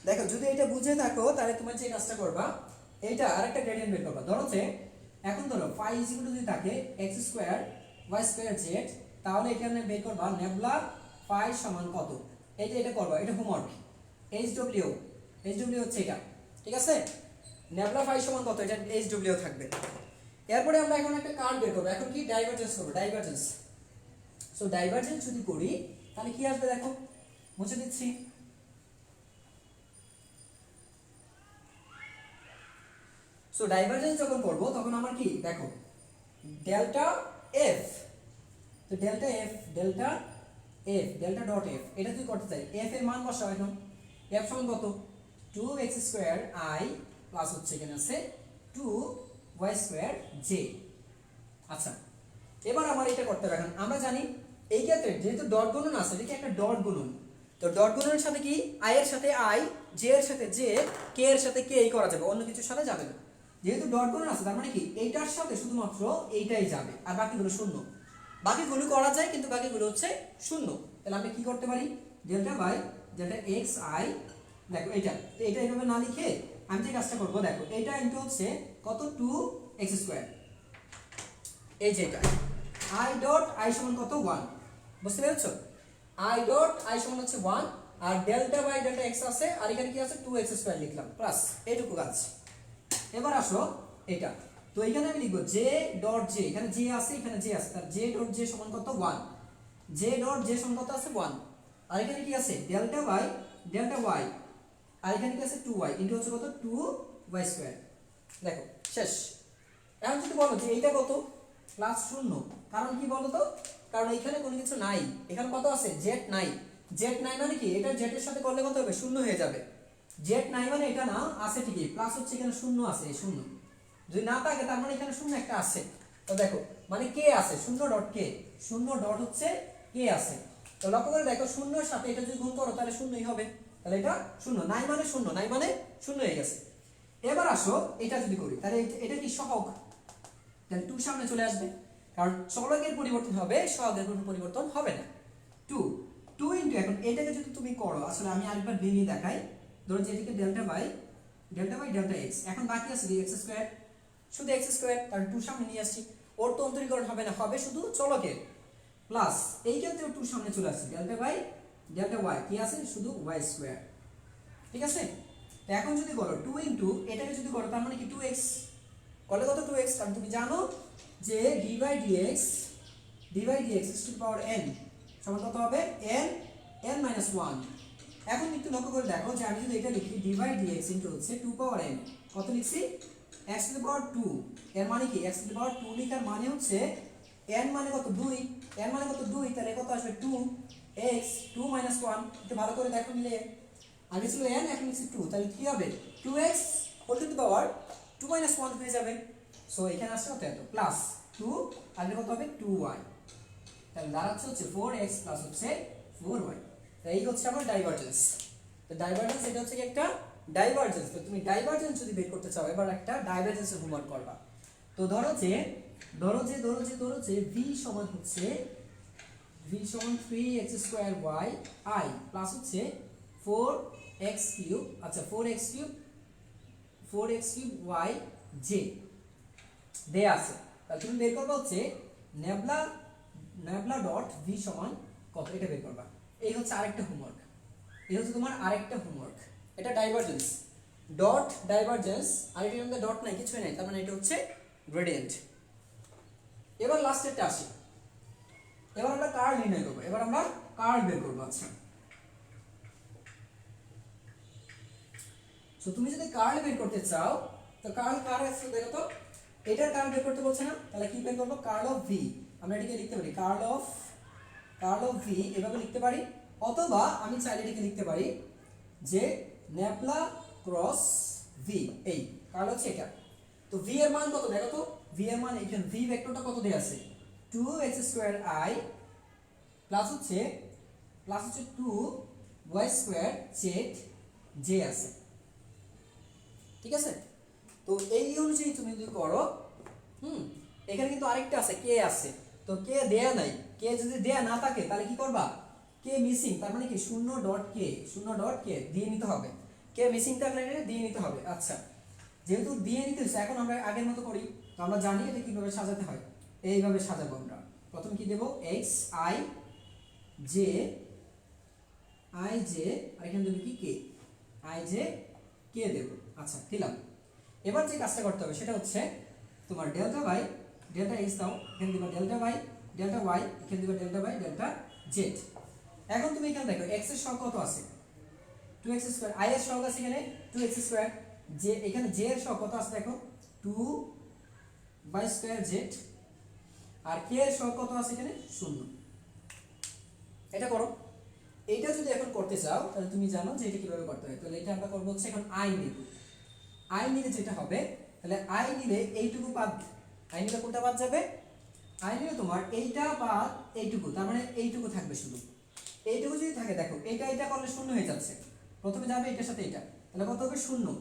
দেখো যদি এটা বুঝে থাকো তাহলে তুমি যে কাজটা করবা, এইটা আরেকটা গ্রেডিয়েন্ট বের করবা। ধরো যে এখন ধরো phi ইকুয়াল টু যদি থাকে x square y square z, তাহলে এখানে বের করবা নেবলা phi সমান কত, এই যে এটা করবা, এটা হোমওয়ার্ক, hw হচ্ছে এটা, ঠিক আছে? নেবলা phi সমান কত, এটা hw থাকবে। এরপরে আমরা এখন একটা কার্ভ বের করব, এখন কি ডাইভারজেন্স করব, ডাইভারজেন্স। সো ডাইভারজেন্স যদি করি তাহলে কি আসবে দেখো, মুছে দিচ্ছি, সো ডাইভারজেন্স যখন করব তখন আমার কি দেখো ডেল্টা এফ, তো delta F delta dot F, এটা তুই করতে চাই, এফ এর মান বসাও, এখন এফ সমান কত 2x স্কয়ার i প্লাস হচ্ছে এখানে আছে 2y স্কয়ার j। আচ্ছা এবার আমার এটা করতে হবে, এখন আমরা জানি এই ক্ষেত্রে যেহেতু ডট গুণন আছে, এটা কি একটা ডট গুণন, তো ডট গুণনের সাথে কি i এর সাথে i, j এর সাথে j, k এর সাথে k করা যাবে, অন্য কিছুর সাথে যাবে না। যেহেতু ডট গুণন আছে তার মানে কি এইটার সাথে শুধুমাত্র এইটাই যাবে, আর বাকিগুলো শূন্য, বাকিগুলো করা যায় কিন্তু বাকিগুলো হচ্ছে শূন্য। তাহলে আমি কি করতে পারি, delta by delta x i, দেখো এটা, তো এটা এইভাবে না লিখে আমি যে কাজটা করবো দেখো, এটা ইনটু হচ্ছে কত 2x স্কয়ার, এই যে এটা i ডট i সমান কত 1, বুঝতে পেরেছো? i ডট i সমান হচ্ছে 1, আর ডেল্টা বাই ডেল্টা x আছে, আর এখানে কি আছে 2x স্কয়ার লিখলাম প্লাস এইটুকু কাজ। এবার আসো এটা, তো এখানে আমি লিখবো j ডট j, এখানে j আছে এখানে j আছে, তার j ডট j সমান কত 1, j ডট j সমান কত আছে 1, আর এখানে কি আছে ডেল্টা বাই ডেল্টা y, আর এখানে কি আছে 2y ইনটু হচ্ছে কত 2y স্কয়ার। দেখো শেষ। এখন যদি বলো যে এইটা কত প্লাস 0, কারণ কি বলো তো, কারণ এখানে কোনো কিছু নাই, এখানে কত আছে z নাই, z নাই মানে কি এটা z এর সাথে করলে কত হবে 0 হয়ে যাবে, z নাই মানে এটা না আছে ঠিকই, প্লাস হচ্ছে এখানে 0 আছে, এই 0 যদি না থাকে তার মানে এখানে 0 একটা আছে, তো দেখো মানে k আছে 0 ডট k, 0 ডট হচ্ছে k আছে, তো লক্ষ্য করে দেখো 0 এর সাথে এটা যদি গুণ করো তাহলে 0ই হবে, তাহলে এটা 0 নাই মানে 0, নাই মানে 0 হয়ে গেছে। এবার আসো এটা যদি করি তাহলে এটা কি সহগ, তাহলে 2 সামনে চলে আসবে, কারণ চলকের পরিবর্তন হবে সহগের কোনো পরিবর্তন হবে না। 2 ইনটু, এখন এটাকে যদি তুমি করো, আসলে আমি আরেকবার ভেঙে দেখাই, ধরো যে এটাকে ডেল্টা বাই ডেল্টা x, এখন বাকি আছে কি x স্কয়ার, শুধু x স্কয়ার, কারণ 2 সামনে নিয়ে আসছি, ওর তো অন্তরীকরণ হবে না, হবে শুধু চলকের, প্লাস এই ক্ষেত্রেও 2 সামনে চলে আসছে, ডেল্টা বাই ডেল্টা y কি আছে শুধু y স্কয়ার, ঠিক আছে? তো এখন যদি করো 2 ইনটু এটাকে যদি করো তার মানে কি 2x, করলে কত 2x, কারণ তুমি জানো যে d by dx to the power n সমান কত হবে n মাইনাস 1। এখন একটু লক্ষ্য করে দেখো যে আমি যদি এটা লিখি d বাই dx ইনটু হচ্ছে 2 পাওয়ার n, কত লিখছি x টু দি পাওয়ার 2, এর মানে কি x টু দি পাওয়ার 2 লেখার মানে হচ্ছে n মানে কত 2, n মানে কত 2, তাহলে কত আসবে 2x 2 মাইনাস 1, একটু ভালো করে দেখো মিলে, আগে ছিল n এখন লিখছি 2, তাহলে কি হবে 2x whole to the power 2 minus 1 হয়ে যাবে। সো এখানে আসছে কত এত প্লাস 2, আর কত হবে 2y, তাহলে দাঁড়াচ্ছে হচ্ছে 4x প্লাস হচ্ছে 4y। তো এই হচ্ছে আমার ডাইভারজেন্স। তো ডাইভারজেন্স এটা হচ্ছে একটা ডাইভারজেন্স। তো তুমি ডাইভারজেন্স যদি বের করতে চাও এবার একটা ডাইভারজেন্সের হোমওয়ার্ক করবা। তো ধরো যে v সমান হচ্ছে v সমান 3x square y i plus হচ্ছে 4x কিউব, আচ্ছা 4x কিউব y j দেয়া আছে, তাহলে তুমি বের করবা হচ্ছে নেবলা ডট v সমান কত, এটা বের করবা। এই হচ্ছে আরেকটা হোমওয়ার্ক, এটা হচ্ছে তোমার আরেকটা হোমওয়ার্ক, এটা ডাইভারজেন্স। ডট ডাইভারজেন্স, আর এটার মধ্যে ডট নাই, কিছুই নাই, তার মানে এটা হচ্ছে গ্রেডিয়েন্ট। এবার লাস্টেরটা আসি, এবার আমরা কার্ল নির্ণয় করবো, এবার আমরা কার্ল বের করবো। আচ্ছা, তো তুমি যদি কার্ল বের করতে চাও, তো কার্ল কার আছে দেখো তো, এটার কার্ল বের করতে বলছে না, তাহলে কি বের করবো, কার্ল অফ ভি। আমরা এটাকে লিখতে পারি কার্ল অফ ভি, এভাবে লিখতে পারি, অথবা আমি চাইলে এটাকে লিখতে পারি যে ন্যাপলা ক্রস ভি, এই কার্ল হচ্ছে এটা। তো ভি এর মান কত দেখো তো, ভি এর মান এখানে ভি ভেক্টরটা কত দেয়া আছে, 2x² i প্লাস হচ্ছে 2y² z আছে, ঠিক আছে। তো এই অনুযায়ী তুমি যদি করো, এখানে কিন্তু আরেকটা আছে, কে আছে, তো কে দেয়া নাই, কে যদি দেয়া না থাকে তাহলে কি করবা, কে মিসিং, তার মানে কি 0.k দিয়ে নিতে হবে, কে মিসিং থাকলে এটা দিয়ে নিতে হবে। আচ্ছা, যেহেতু দিয়ে নিতে হচ্ছে, এখন আমরা আগের মতো করি, তো আমরা জানি এটা কিভাবে সাজাতে হয়, এইভাবে সাজাবো আমরা। প্রথম কি দেব, x i j আর এখানে দেব কি কে, i j k দেব। আচ্ছা, দিলাম। এবার যে কাজটা করতে হবে সেটা হচ্ছে তোমার ডেল্টা বাই ডেল্টা x দাও, এখানে দিবা ডেল্টা বাই ডেল্টা y, এখানে দিবা ডেল্টা বাই ডেল্টা z। এখন তুমি এখানে দেখো x এর সহগ কত আছে, 2x², i এর সহগ আছে এখানে 2x², j এখানে j এর সহগ কত আছে দেখো 2y²z, আর k এর সহগ কত আছে এখানে 0। এটা করো, এইটা যদি এখন করতে চাও তাহলে তুমি জানো যে এটা কিভাবে করতে হয়, তাহলে এটা আমরা করব হচ্ছে এখন i নেব, i নিলে যেটা হবে, তাহলে i নিলে এইটুকু বাদ, i নিলে কোনটা বাদ যাবে, i নিলে তোমার এইটা বাদ এইটুকু, তার মানে এইটুকু থাকবে শুধু, এইটুকু যদি থাকে দেখো এটা করলে 0 হয়ে যাচ্ছে, প্রথমে যাবে এটার সাথে এটা, তাহলে কত হবে 0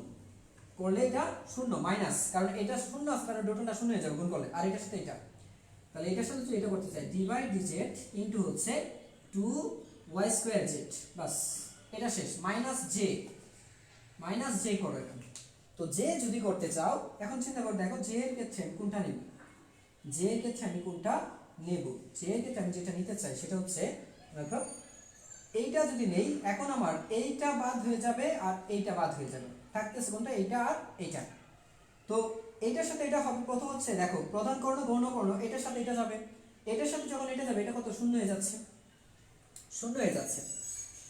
করলে এটা 0 মাইনাস, কারণ এটা 0 আছে কারণ টোটালটা 0 হয়ে যাবে গুণ করলে, আর এটার সাথে এটা, তাহলে এটার সাথে যদি এটা করতে চাই d/dz ইনটু হচ্ছে 2y²z, বাস এটা শেষ, মাইনাস j করো এখানে। তো j যদি করতে চাও, এখন চিন্তা করে দেখো j এর ক্ষেত্রে আমি কোনটা নেব, j এর ক্ষেত্রে আমি কোনটা নেব, j এর ক্ষেত্রে আমি যেটা নিতে চাই সেটা হচ্ছে দেখো এইটা যদি নেই, এখন আমার এইটা বাদ হয়ে যাবে আর এইটা বাদ হয়ে যাবে, থাকতেছে কোনটা, এইটা আর এইটা। তো এইটার সাথে এটা হবে, প্রথম হচ্ছে দেখো প্রধান কর্ণ গৌণ কর্ণ, এটার সাথে এটা যাবে, এটার সাথে যখন এটা যাবে এটা কত 0 হয়ে যাচ্ছে, 0 হয়ে যাচ্ছে,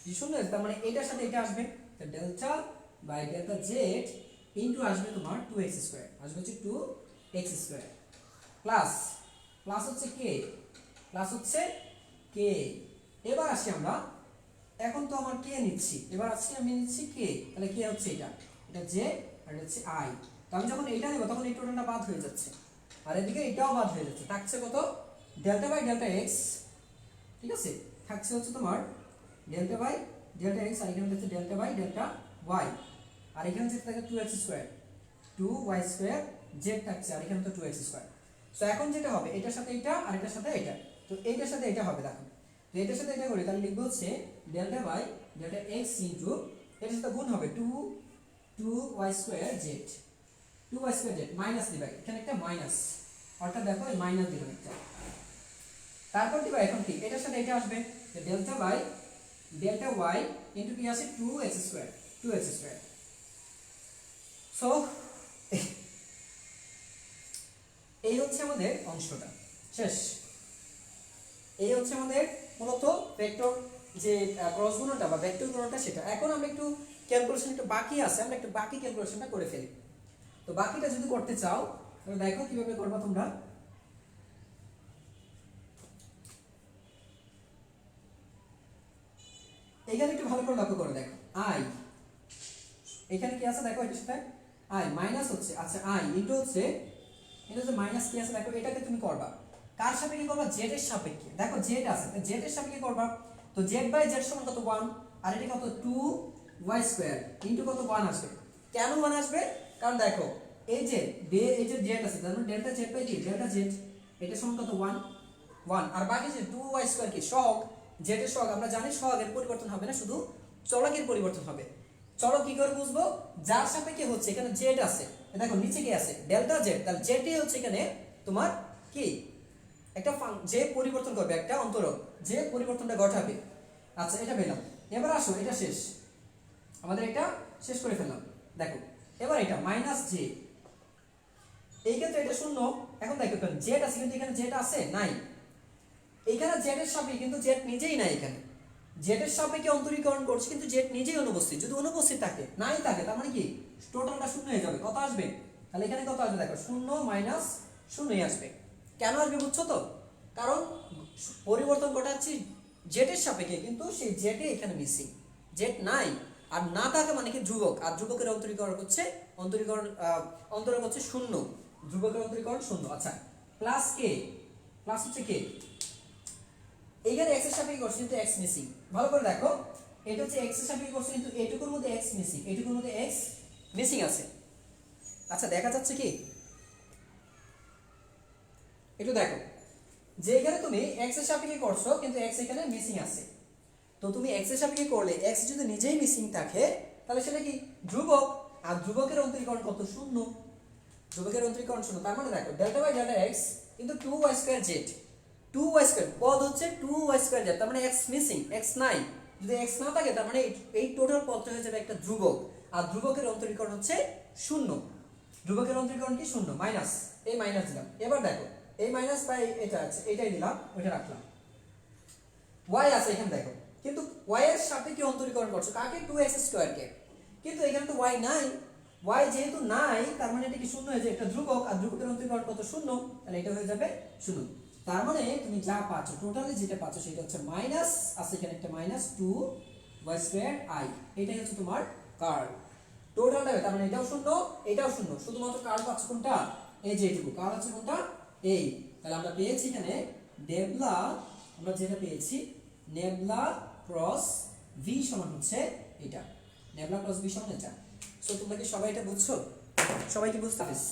যে 0 হয়ে, তার মানে এটার সাথে এটা আসবে, তো delta by delta z into আসবে তোমার 2x², আসবে হচ্ছে 2x² প্লাস হচ্ছে k। এবার আসি আমরা, এখন তো আমার কে নিচ্ছি, এবার আসছি আমি নিচ্ছি কে, তাহলে কে হচ্ছে এটা j আর এটা হচ্ছে i, তো আমি যখন এটা নেব তখন এই টোটালটা বাদ হয়ে যাচ্ছে, আর এদিকে এটাও বাদ হয়ে যাচ্ছে, থাকছে কত ডেল্টা বাই ডেল্টা x, ঠিক আছে, থাকছে হচ্ছে তোমার ডেল্টা বাই ডেল্টা x, আর এখানে হচ্ছে ডেল্টা বাই ডেল্টা y, আর এখানে হচ্ছে থাকে 2y² z থাকছে, আর এখানে তো 2x²। সো এখন যেটা হবে এটার সাথে এটা আর এটার সাথে এটা, তো এইটার সাথে এটা হবে, দেখো তো এটার সাথে এটা করি তাহলে লিখবো হচ্ছে delta by delta x into এটার সাথে গুণ হবে 2y²z মাইনাস দিবা, এখানে একটা মাইনাস, অর্থাৎ দেখো এই মাইনাস দিলাম একটা, তারপর দিবা এখন কি এটার সাথে এটা আসবে, delta by delta y into কি আছে 2x²। সো এই হচ্ছে আমাদের অংশটা শেষ, এই হচ্ছে আমাদের মূলত ভেক্টর যে ক্রস গুণনটা বা ভেক্টর গুণনটা সেটা। এখন আমরা একটু ক্যালকুলেশন একটু বাকি আছে, আমরা একটু বাকি ক্যালকুলেশনটা করে ফেলি। তো বাকিটা যদি করতে চাও তাহলে দেখো কিভাবে করবা তোমরা, এখানে একটু ভালো করে লক্ষ্য করে দেখো i, এখানে কি আছে দেখো এটার সাথে i মাইনাস হচ্ছে, আচ্ছা i ইনটু হচ্ছে এটা হচ্ছে মাইনাস কি আছে দেখো, এটাকে তুমি করবা কার সাপেক্ষে করবা, z এর সাপেক্ষে, দেখো z আছে z এর সাপেক্ষে করবা, তো z/z সমান কত 1, আর এটা কত 2y² ইনটু কত 1 আসবে, কেন 1 আসবে, কারণ দেখো এই যে z আছে, তার মানে ডেল্টা z/d ডেল্টা z, এটা সমান কত 1, আর বাকি যে 2y² কি সহগ, z এর সহগ, আমরা জানি সহগের পরিবর্তন হবে না, শুধু চলকের পরিবর্তন হবে। চলক কি করে বুঝবো, যার সাপেক্ষে হচ্ছে এখানে z আছে, দেখো নিচে কি আছে ডেল্টা z, তাহলে z ই হচ্ছে এখানে তোমার কি একটা যে পরিবর্তন করবে, একটা অন্তরক যে পরিবর্তনটা ঘটাবে। আচ্ছা এটা পেলাম, এবার আসো এটা শেষ, আমাদের এটা শেষ করে ফেললাম, দেখো এবার এটা মাইনাস জে, এই ক্ষেত্রে এটা শূন্য। এখন দেখো এখানে জেড আছে কিন্তু এখানে জেড আছে নাই, এখানে জেড এর সাপেক্ষে কিন্তু জেড নিজেই নাই, এখানে জেড এর সাপেক্ষে অন্তরীকরণ করছে কিন্তু জেড নিজেই অনুপস্থিত। যদি অনুপস্থিত থাকে নাই থাকে তার মানে কি টোটালটা শূন্য হয়ে যাবে। কত আসবে তাহলে এখানে কত আসবে দেখো শূন্য মাইনাস শূন্যই আসবে। কেন আসবে বুঝছো তো? কারণ পরিবর্তন ঘটাচ্ছি জেড এর সাপেক্ষে কিন্তু সেই জেডে এখানে মিসিং, জেড নাই আর না থাকে মানে কি ধ্রুবক, আর ধ্রুবকের অন্তরীকরণ হচ্ছে অন্তরক হচ্ছে শূন্য, ধ্রুবকের অন্তরীকরণ শূন্য। আচ্ছা প্লাস কে, প্লাস হচ্ছে কে, এইখানে x এর সাপেক্ষে করছি কিন্তু x মিসিং। ভালো করে দেখো এটা হচ্ছে x এর সাপেক্ষে করছি কিন্তু এইটুকুর মধ্যে x মিসিং, এইটুকুর মধ্যে x মিসিং আছে। আচ্ছা দেখা যাচ্ছে কি একটু দেখো যে এখানে তুমি x এর সাপেক্ষে করছো কিন্তু x এখানে মিসিং আছে। তো তুমি x এর সাপেক্ষে করলে x যদি নিজেই মিসিং থাকে তাহলে সেটা কি ধ্রুবক, আর ধ্রুবকের অন্তরীকরণ কত শূন্য, ধ্রুবকের অন্তরীকরণ শূন্য। তার মানে দেখো ডেল্টা বাই ডেল্টা x কিন্তু 2y square z, 2y square পদ হচ্ছে 2y স্কয়ার z, তার মানে x মিসিং, x নাই। যদি x না থাকে তার মানে এই টোটাল পদটা হয়ে যাবে একটা ধ্রুবক, আর ধ্রুবকের অন্তরীকরণ হচ্ছে শূন্য। ধ্রুবকের অন্তরীকরণ কি শূন্য, মাইনাস, এই মাইনাস দিলাম। এবার দেখো এই মাইনাস বাই এটা আছে, এটাই দিলাম, ওইটা রাখলাম। y আছে এখানে দেখো কিন্তু y এর সাপেক্ষে অন্তরীকরণ করছো কাকে 2x স্কয়ার কে, কিন্তু এখানে তো y নাই, y যেহেতু নাই তার মানে এটা কি শূন্য হয়ে যায়, এটা ধ্রুবক আর ধ্রুবকের অন্তরীকরণ কত শূন্য, তাহলে এটা হয়ে যাবে শূন্য। তার মানে তুমি যা পাচ্ছ টোটালি যেটা পাচ্ছ সেটা হচ্ছে মাইনাস আছে এখানে একটা মাইনাস 2y স্কয়ার i, এটাই হচ্ছে তোমার কার্ল টোটালটা। তার মানে এটাও শূন্য এটাও শূন্য, শুধুমাত্র কার্ল পাচ্ছ কোনটা, এই যে এইটুকু কার্ল হচ্ছে কোনটা এই। তাহলে আমরা পেয়েছি এখানে নেবলা, আমরা যেটা পেয়েছি নেবলা ক্রস ভি সমান হচ্ছে এটা, নেবলা ক্রস ভি সমান এটা। সো তোমরা কি সবাই এটা বুঝছো? সবাই কি বুঝতে পারছ?